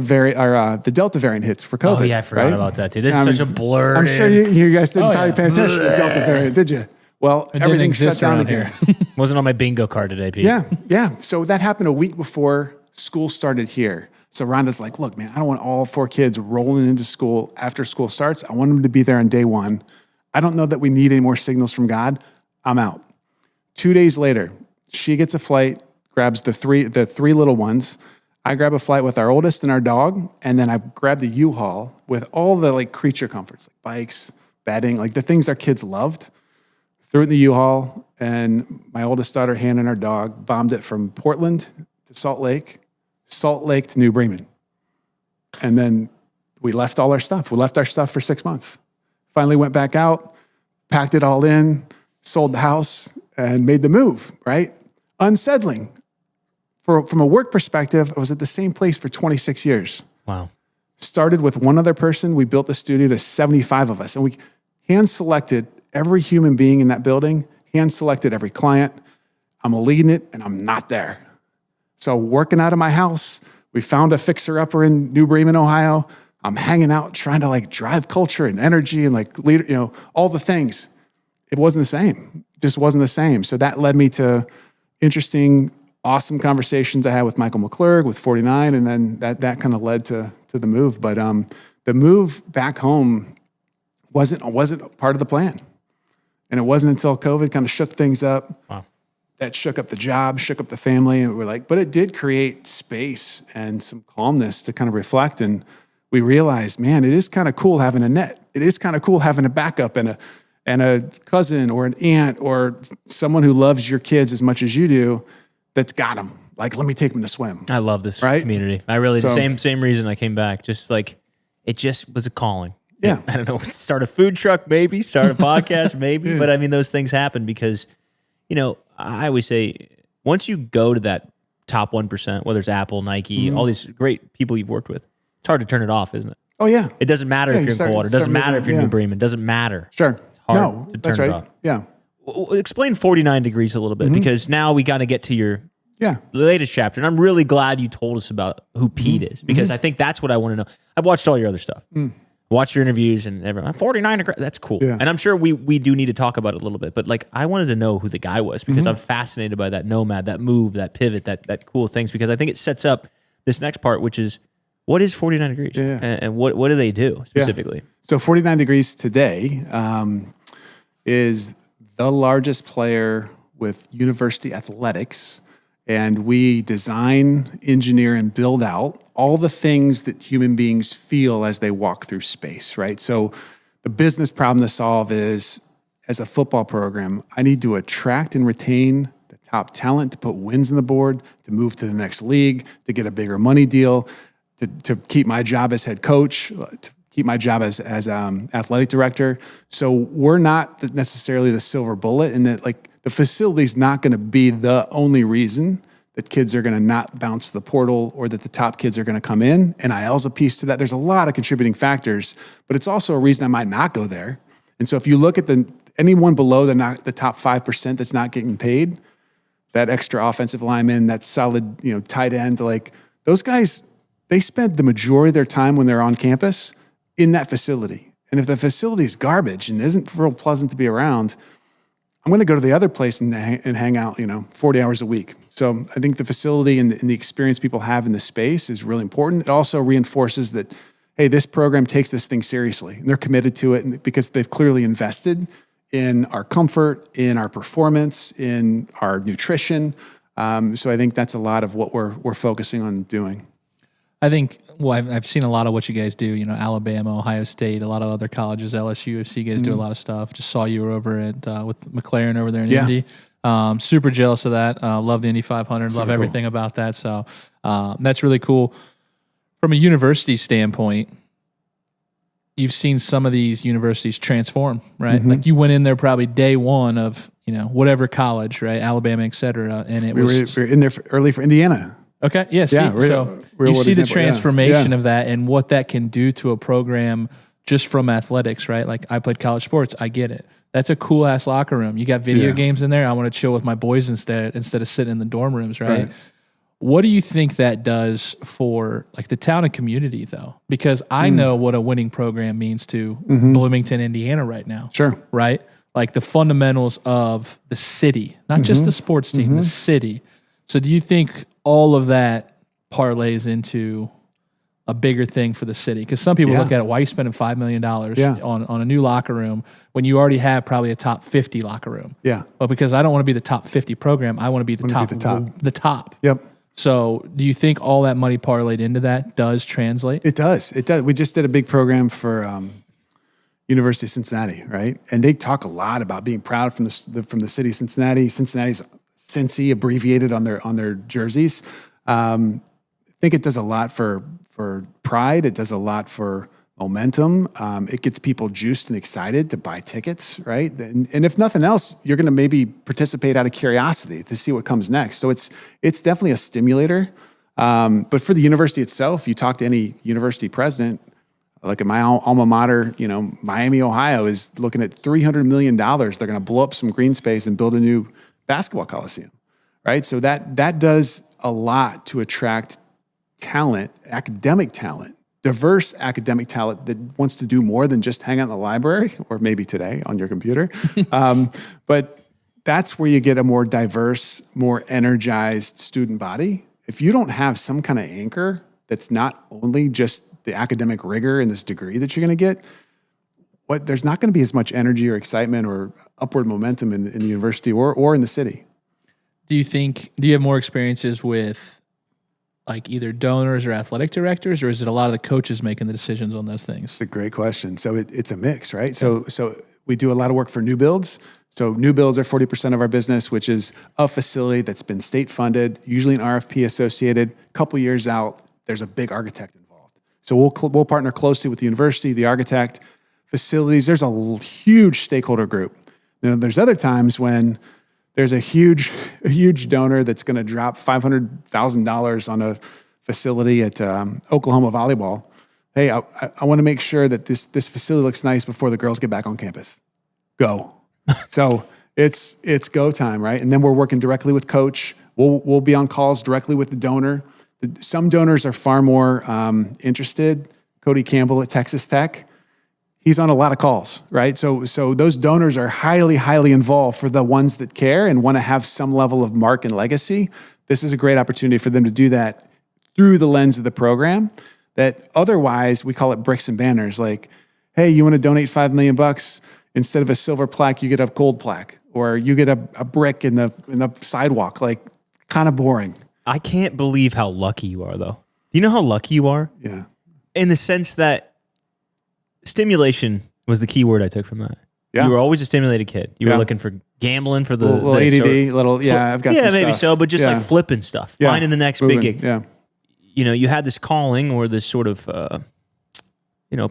variant hits for COVID. Oh, yeah, I forgot about that, too. This is such a blur. I'm sure you guys didn't probably pay attention to the Delta variant, did you? Well, everything shut down again. Wasn't on my bingo card today, Pete. Yeah. So that happened a week before school started here. So Rhonda's like, look, man, I don't want all 4 kids rolling into school after school starts. I want them to be there on day 1. I don't know that we need any more signals from God. I'm out. 2 days later, she gets a flight, grabs the three little ones. I grab a flight with our oldest and our dog, and then I grab the U-Haul with all the creature comforts, like bikes, bedding, like the things our kids loved. Threw it in the U-Haul, and my oldest daughter, Hannah, and our dog bombed it from Portland to Salt Lake to New Bremen. And then we left all our stuff. We left our stuff for 6 months. Finally went back out, packed it all in, sold the house, and made the move, right? Unsettling. From a work perspective, I was at the same place for 26 years. Wow. Started with one other person. We built the studio to 75 of us. And we hand-selected every human being in that building, hand-selected every client. I'm leading it, and I'm not there. So working out of my house, we found a fixer-upper in New Bremen, Ohio. I'm hanging out, trying to drive culture and energy and leader, all the things. It wasn't the same. Just wasn't the same. So that led me to interesting, awesome conversations I had with Michael McClurg, with 49, and then that kind of led to the move. But the move back home wasn't part of the plan. And it wasn't until COVID kind of shook things up. Wow. That shook up the job, shook up the family, and we're like, but it did create space and some calmness to kind of reflect. And we realized, man, it is kind of cool having a net. It is kind of cool having a backup and a cousin or an aunt or someone who loves your kids as much as you do that's got them. Let me take them to swim. I love this community. I really, the same reason I came back. Just it just was a calling. Yeah. I don't know, start a food truck maybe, start a podcast maybe. Yeah. But I mean, those things happen because, I always say, once you go to that top 1%, whether it's Apple, Nike, all these great people you've worked with, it's hard to turn it off, isn't it? Oh, yeah. It doesn't matter if you're in Coldwater. It doesn't matter if you're in New Bremen. It doesn't matter. Sure. It's hard to turn it off. Yeah. Explain 49 Degrees a little bit because now we got to get to your latest chapter. And I'm really glad you told us about who Pete is because I think that's what I want to know. I've watched all your other stuff. Watch your interviews and everyone. 49 Degrees, that's cool. Yeah. And I'm sure we do need to talk about it a little bit. But I wanted to know who the guy was because I'm fascinated by that nomad, that move, that pivot, that cool things because I think it sets up this next part, which is what is 49 Degrees and what do they do specifically? Yeah. So 49 Degrees today is the largest player with university athletics. And we design, engineer, and build out all the things that human beings feel as they walk through space, right? So the business problem to solve is, as a football program, I need to attract and retain the top talent to put wins on the board, to move to the next league, to get a bigger money deal, to keep my job as head coach, to keep my job as athletic director. So we're not necessarily the silver bullet in that, the facility's not going to be the only reason that kids are going to not bounce the portal or that the top kids are going to come in. NIL's a piece to that. There's a lot of contributing factors, but it's also a reason I might not go there. And so if you look at anyone below the top 5% that's not getting paid, that extra offensive lineman, that solid, tight end, those guys, they spend the majority of their time when they're on campus in that facility. And if the facility is garbage and isn't real pleasant to be around, I'm going to go to the other place and hang out, 40 hours a week. So I think the facility and the experience people have in the space is really important. It also reinforces that, hey, this program takes this thing seriously and they're committed to it because they've clearly invested in our comfort, in our performance, in our nutrition. So I think that's a lot of what we're focusing on doing. I think, I've seen a lot of what you guys do, Alabama, Ohio State, a lot of other colleges, LSU, I see you guys do a lot of stuff. Just saw you were over at with McLaren over there in Indy. Super jealous of that. Love the Indy 500, love everything about that. So that's really cool. From a university standpoint, you've seen some of these universities transform, right? Like you went in there probably day one of, whatever college, right? Alabama, et cetera. And we were in there early for Indiana. Okay. Yeah. So you see the transformation of that and what that can do to a program just from athletics, right? Like I played college sports. I get it. That's a cool ass locker room. You got video games in there. I want to chill with my boys instead of sitting in the dorm rooms, right? What do you think that does for like the town and community though? Because I know what a winning program means to Bloomington, Indiana right now. Sure. Right? Like the fundamentals of the city, not just the sports team, the city. So do you think all of that parlays into a bigger thing for the city? Because some people look at it, why are you spending $5 million on a new locker room when you already have probably a top 50 locker room? Yeah. But because I don't want to be the top 50 program, I want to be the top. Yep. So do you think all that money parlayed into that does translate? It does. We just did a big program for University of Cincinnati, right? And they talk a lot about being proud from the city of Cincinnati. Cincinnati's Cincy abbreviated on their jerseys. I think it does a lot for pride. It does a lot for momentum. It gets people juiced and excited to buy tickets, right? And if nothing else, you're going to maybe participate out of curiosity to see what comes next. So it's definitely a stimulator. But for the university itself, you talk to any university president, like at my alma mater, Miami, Ohio is looking at $300 million. They're going to blow up some green space and build a new basketball coliseum, right? So that does a lot to attract talent, academic talent, diverse academic talent that wants to do more than just hang out in the library, or maybe today on your computer. But that's where you get a more diverse, more energized student body. If you don't have some kind of anchor that's not only just the academic rigor and this degree that you're going to get, there's not going to be as much energy or excitement or upward momentum in the university or in the city. Do you have more experiences with like either donors or athletic directors, or is it a lot of the coaches making the decisions on those things? It's a great question. So it's a mix, right? So we do a lot of work for new builds. So new builds are 40% of our business, which is a facility that's been state funded, usually an RFP associated. A couple years out, there's a big architect involved. So we'll partner closely with the university, the architect, facilities. There's a huge stakeholder group. There's other times when there's a huge donor that's going to drop $500,000 on a facility at Oklahoma volleyball. Hey, I want to make sure that this facility looks nice before the girls get back on campus. Go. So it's go time, right? And then we're working directly with coach. We'll be on calls directly with the donor. Some donors are far more interested. Cody Campbell at Texas Tech, he's on a lot of calls, right? So those donors are highly, highly involved for the ones that care and want to have some level of mark and legacy. This is a great opportunity for them to do that through the lens of the program that otherwise we call it bricks and banners. Like, hey, you want to donate $5 million? Instead of a silver plaque, you get a gold plaque, or you get a brick in the sidewalk. Like, kind of boring. I can't believe how lucky you are, though. You know how lucky you are? Yeah. In the sense that stimulation was the key word I took from that. Yeah. You were always a stimulated kid. You were looking for gambling for the little ADD, I've got some maybe stuff. so, but just like flipping stuff, finding the next Moving, big gig. Yeah. You know, you had this calling or this sort of,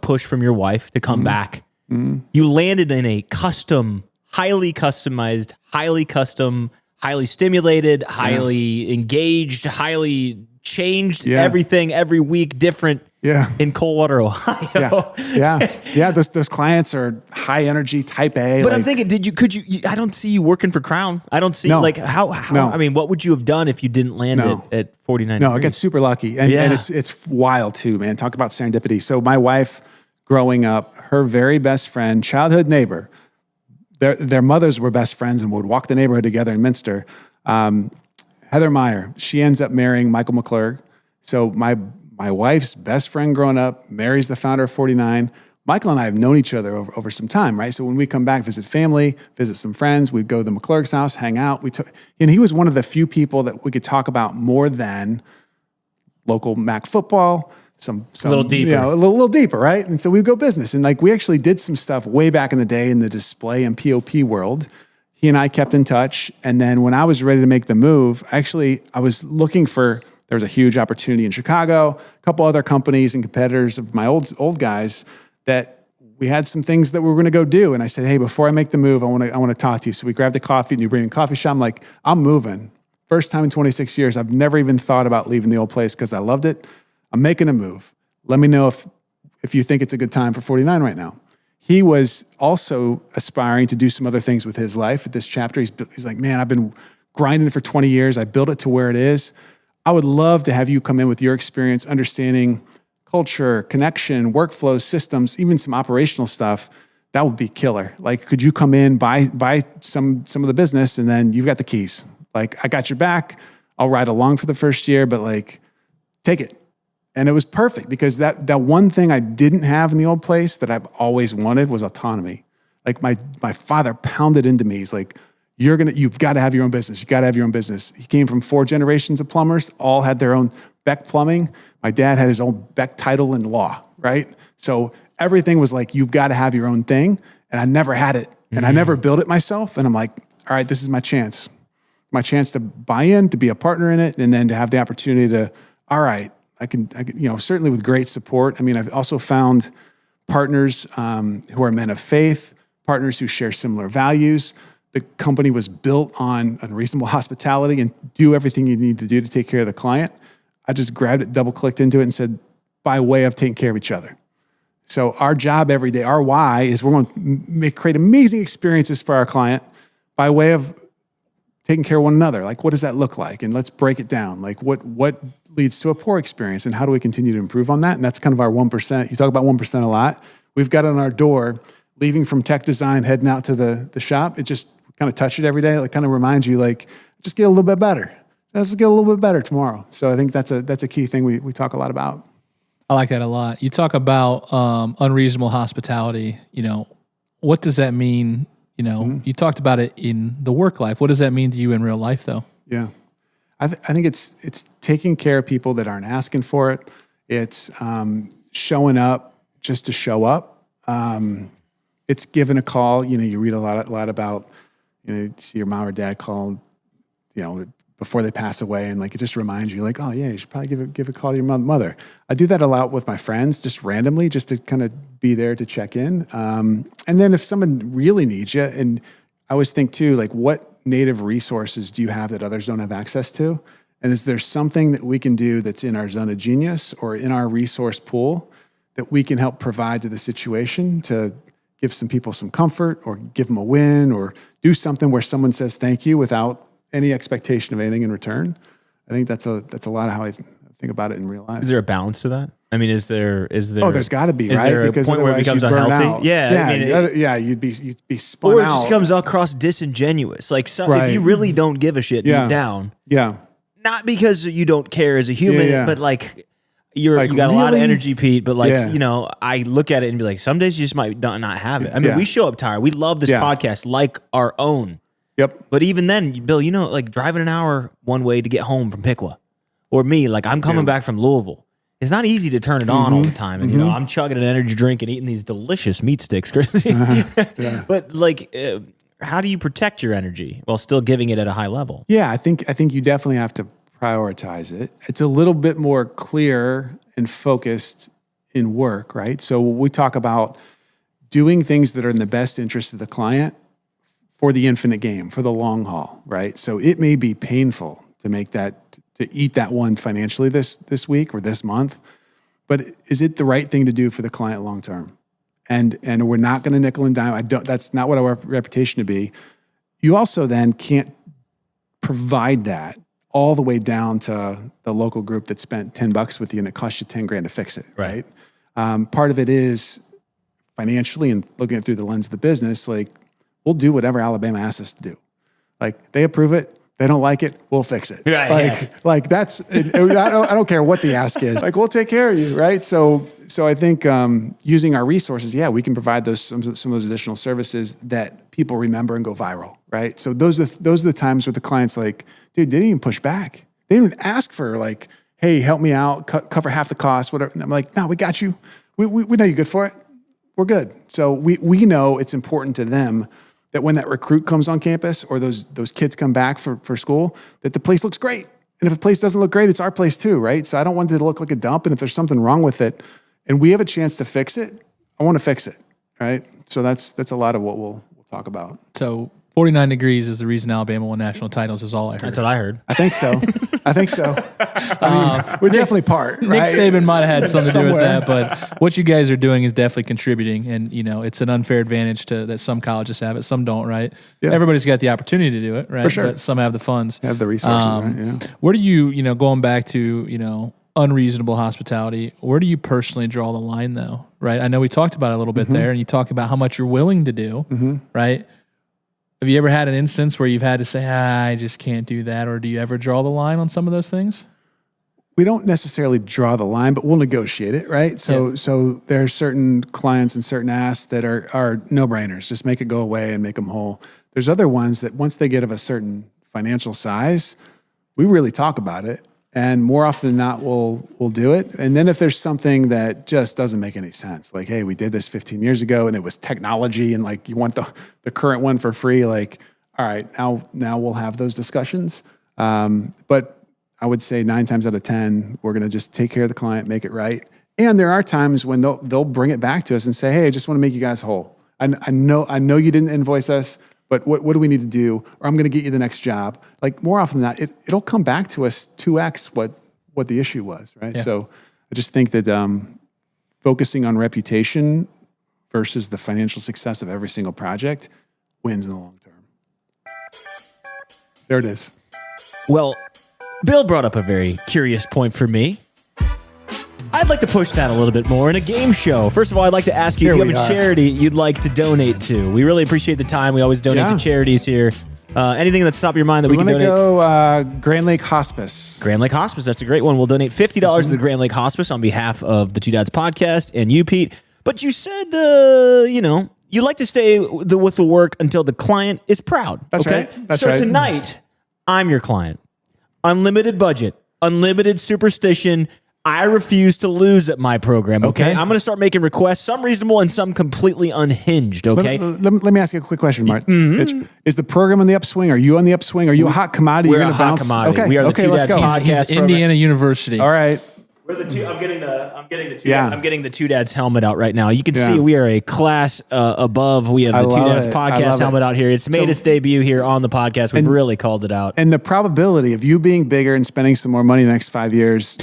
push from your wife to come back. Mm-hmm. You landed in a custom, highly customized, highly custom, highly stimulated, highly engaged, highly changed everything every week different. Yeah. In Coldwater, Ohio. Yeah. Those clients are high energy, type A. But I'm thinking, could you? I don't see you working for Crown. I don't see how. No. I mean, what would you have done if you didn't land it at 49? No, I got super lucky, and it's wild too, man. Talk about serendipity. So my wife, growing up, her very best friend, childhood neighbor, their mothers were best friends and would walk the neighborhood together in Minster. Heather Meyer, she ends up marrying Michael McClurg. So my wife's best friend growing up marries the founder of 49. Michael and I have known each other over some time, right? So when we come back, visit family, visit some friends, we'd go to the McClurg's house, hang out. And he was one of the few people that we could talk about more than local MAC football, some a little deeper, a little deeper, right? And so we'd go business, and like we actually did some stuff way back in the day in the display and POP world. He and I kept in touch, and then when I was ready to make the move, I was looking for. There was a huge opportunity in Chicago, a couple other companies and competitors of my old guys that we had some things that we were going to go do, and I said, hey, before I make the move, I want to talk to you. So we grabbed a coffee, New Bremen coffee shop. I'm like, I'm moving. First time in 26 years, I've never even thought about leaving the old place because I loved it. I'm making a move. Let me know if you think it's a good time for 49 right now. He was also aspiring to do some other things with his life at this chapter. He's like, man, I've been grinding for 20 years. I built it to where it is. I would love to have you come in with your experience, understanding culture, connection, workflows, systems, even some operational stuff. That would be killer. Like, could you come in, buy some of the business, and then you've got the keys. Like, I got your back. I'll ride along for the first year, but like, take it. And it was perfect because that one thing I didn't have in the old place that I've always wanted was autonomy. Like my father pounded into me. He's like, you've got to have your own business. You got to have your own business. He came from 4 generations of plumbers, all had their own Beck plumbing. My dad had his own Beck title and law, right? So everything was like, you've got to have your own thing. And I never had it. And I never built it myself. And I'm like, all right, this is my chance. My chance to buy in, to be a partner in it, and then to have the opportunity to, all right, I can, certainly with great support. I mean, I've also found partners who are men of faith, partners who share similar values. The company was built on unreasonable hospitality and do everything you need to do to take care of the client. I just grabbed it, double-clicked into it, and said, by way of taking care of each other. So our job every day, our why, is we're going to create amazing experiences for our client by way of taking care of one another. Like, what does that look like? And let's break it down. Like, what leads to a poor experience, and how do we continue to improve on that? And that's kind of our 1%. You talk about 1% a lot. We've got it on our door, leaving from tech design, heading out to the shop. It just kind of touch it every day. It kind of reminds you, like, just get a little bit better. Let's get a little bit better tomorrow. So I think that's a key thing we talk a lot about. I like that a lot. You talk about unreasonable hospitality. What does that mean? You talked about it in the work life. What does that mean to you in real life, though? Yeah. I think it's taking care of people that aren't asking for it. It's showing up just to show up. It's giving a call. You read a lot about, see your mom or dad call, before they pass away, and like it just reminds you, like, oh yeah, you should probably give a call to your mother. I do that a lot with my friends, just randomly, just to kind of be there to check in. And then if someone really needs you, and I always think too, like, what native resources do you have that others don't have access to? And is there something that we can do that's in our zone of genius or in our resource pool that we can help provide to the situation to give some people some comfort, or give them a win, or do something where someone says thank you without any expectation of anything in return? I think that's a lot of how I think about it in real life. Is there a balance to that? I mean, is there? Oh, there's got to be, right? Is there a point where it becomes unhealthy? Out. Yeah. You'd be spun out. Or it just comes across disingenuous. Like, if you really don't give a shit deep down. Yeah. Not because you don't care as a human, but like you got a lot of energy, Pete. But like, I look at it and be like, some days you just might not have it. I mean, we show up tired. We love this podcast like our own. Yep. But even then, Bill, like driving an hour one way to get home from Piqua, or me, like I'm coming back from Louisville. It's not easy to turn it on all the time. And, I'm chugging an energy drink and eating these delicious meat sticks. But like, how do you protect your energy while still giving it at a high level? Yeah, I think you definitely have to prioritize it. It's a little bit more clear and focused in work, right? So we talk about doing things that are in the best interest of the client for the infinite game, for the long haul, right? So it may be painful to make that, to eat that one financially this week or this month, but is it the right thing to do for the client long term? And we're not going to nickel and dime. That's not what our reputation to be. You also then can't provide that all the way down to the local group that spent $10 with you and it cost you $10,000 to fix it, right? Part of it is financially and looking at it through the lens of the business, like, we'll do whatever Alabama asks us to do. Like they approve it. They don't like it. We'll fix it. Right, like that's, I don't care what the ask is. Like we'll take care of you. Right. So I think using our resources, we can provide some of those additional services that people remember and go viral. Right. So those are the times where the client's like, dude, they didn't even push back. They didn't even ask for like, hey, help me out, cover half the cost, whatever. And I'm like, no, we got you. We know you're good for it. We're good. So we know it's important to them that when that recruit comes on campus or those kids come back for school, that the place looks great. And if a place doesn't look great, it's our place too, right? So I don't want it to look like a dump. And if there's something wrong with it and we have a chance to fix it, I want to fix it, right? So that's a lot of what we'll talk about. So 49 degrees is the reason Alabama won national titles is all I heard. That's what I heard. I think so. I mean, we're definitely part, right? Nick Saban might have had something to do with that, but what you guys are doing is definitely contributing. And, it's an unfair advantage that some colleges have it, some don't, right? Yeah. Everybody's got the opportunity to do it, right? For sure. But some have the funds. Have the resources, right? Yeah. Where do you, going back to, unreasonable hospitality, where do you personally draw the line though, right? I know we talked about it a little bit there, and you talk about how much you're willing to do, right? Have you ever had an instance where you've had to say, I just can't do that? Or do you ever draw the line on some of those things? We don't necessarily draw the line, but we'll negotiate it, right? So there are certain clients and certain asks that are no-brainers. Just make it go away and make them whole. There's other ones that once they get of a certain financial size, we really talk about it. And more often than not, we'll do it. And then if there's something that just doesn't make any sense, like, hey, we did this 15 years ago and it was technology and like you want the current one for free, like, all right, now we'll have those discussions. But I would say 9 times out of 10, we're going to just take care of the client, make it right. And there are times when they'll bring it back to us and say, hey, I just want to make you guys whole. I know you didn't invoice us, but what do we need to do? Or I'm going to get you the next job. Like more often than not, it'll come back to us 2x what the issue was, right? Yeah. So I just think that focusing on reputation versus the financial success of every single project wins in the long term. There it is. Well, Bill brought up a very curious point for me. I'd like to push that a little bit more in a game show. First of all, I'd like to ask you, do you have a charity you'd like to donate to? We really appreciate the time. We always donate to charities here. Anything that's top of your mind that we can donate? Go Grand Lake Hospice. Grand Lake Hospice, that's a great one. We'll donate $50 to the Grand Lake Hospice on behalf of the Two Dads podcast and you, Pete. But you said, you like to stay with the work until the client is proud. That's okay? right. That's so right. Tonight, I'm your client. Unlimited budget, unlimited superstition. I refuse to lose at my program, okay? I'm going to start making requests, some reasonable and some completely unhinged, okay? Let me ask you a quick question, Martin. Is the program on the upswing? Are you on the upswing? Are you a hot commodity? We're a hot commodity. Okay. We are the Two Dads podcast He's Indiana University. All right. We're the two. I'm getting the Two Dads helmet out right now. You can see we are a class above. We have the Two Dads podcast helmet out here. It's made its debut here on the podcast. We've really called it out. And the probability of you being bigger and spending some more money in the next 5 years.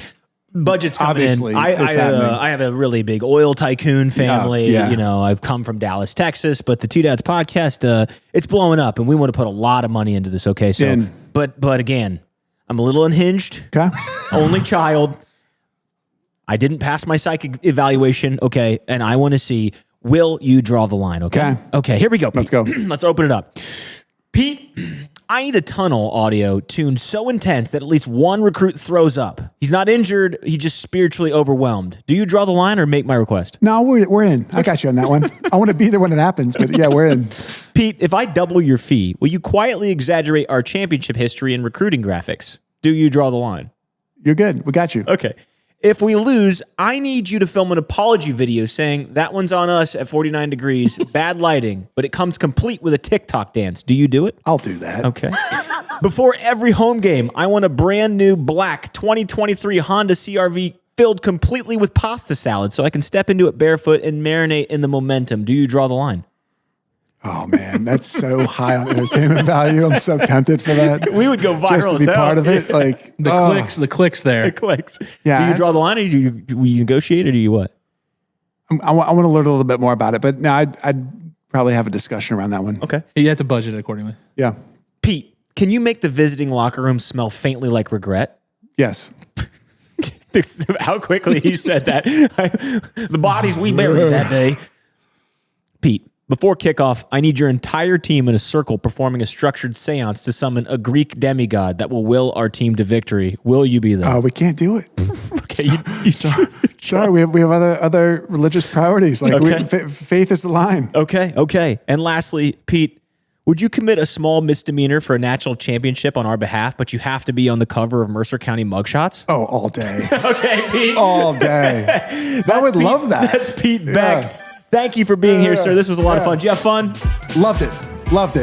Budget's coming in. I have a really big oil tycoon family. Yeah. I've come from Dallas, Texas, but the Two Dads podcast, it's blowing up, and we want to put a lot of money into this. Okay, so but again, I'm a little unhinged. Okay, only child. I didn't pass my psychic evaluation. Okay, and I want to see, will you draw the line? Okay. Here we go, Pete. Let's go. Let's open it up, Pete. I need a tunnel audio tuned so intense that at least one recruit throws up. He's not injured. He's just spiritually overwhelmed. Do you draw the line or make my request? No, we're in. I got you on that one. I want to be there when it happens, but yeah, we're in. Pete, if I double your fee, will you quietly exaggerate our championship history in recruiting graphics? Do you draw the line? You're good. We got you. Okay. If we lose, I need you to film an apology video saying that one's on us at 49 degrees, bad lighting, but it comes complete with a TikTok dance. Do you do it? I'll do that. Okay. Before every home game, I want a brand new black 2023 Honda CRV filled completely with pasta salad so I can step into it barefoot and marinate in the momentum. Do you draw the line? Oh man, that's so high on entertainment value. I'm so tempted for that. We would go viral just to be part of it. Like the clicks there. The clicks. Yeah. Do you draw the line, or do we negotiate, or do you what? I want to learn a little bit more about it, but no, I'd probably have a discussion around that one. Okay. You have to budget it accordingly. Yeah. Pete, can you make the visiting locker room smell faintly like regret? Yes. How quickly he said that. The bodies we buried that day. Pete, Before kickoff, I need your entire team in a circle performing a structured seance to summon a Greek demigod that will will our team to victory. Will you be there? We can't do it. Okay, Sorry, we have other religious priorities. Like faith is the line. Okay. And lastly, Pete, would you commit a small misdemeanor for a national championship on our behalf, but you have to be on the cover of Mercer County Mugshots? Oh, all day. Okay, Pete. All day. I would love that. That's Pete Beck. Thank you for being here, sir. This was a lot of fun. Did you have fun? Loved it. Love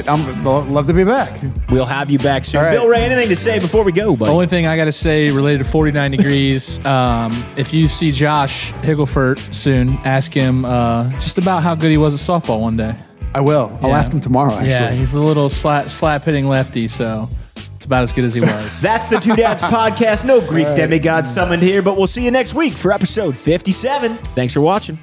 to be back. We'll have you back soon. Right. Bill Ray, anything to say before we go, buddy? Only thing I got to say related to 49 degrees, if you see Josh Higglefort soon, ask him just about how good he was at softball one day. I will. I'll ask him tomorrow, actually. Yeah, he's a little slap hitting lefty, so it's about as good as he was. That's the Two Dads Podcast. No Greek demigod summoned here, but we'll see you next week for episode 57. Thanks for watching.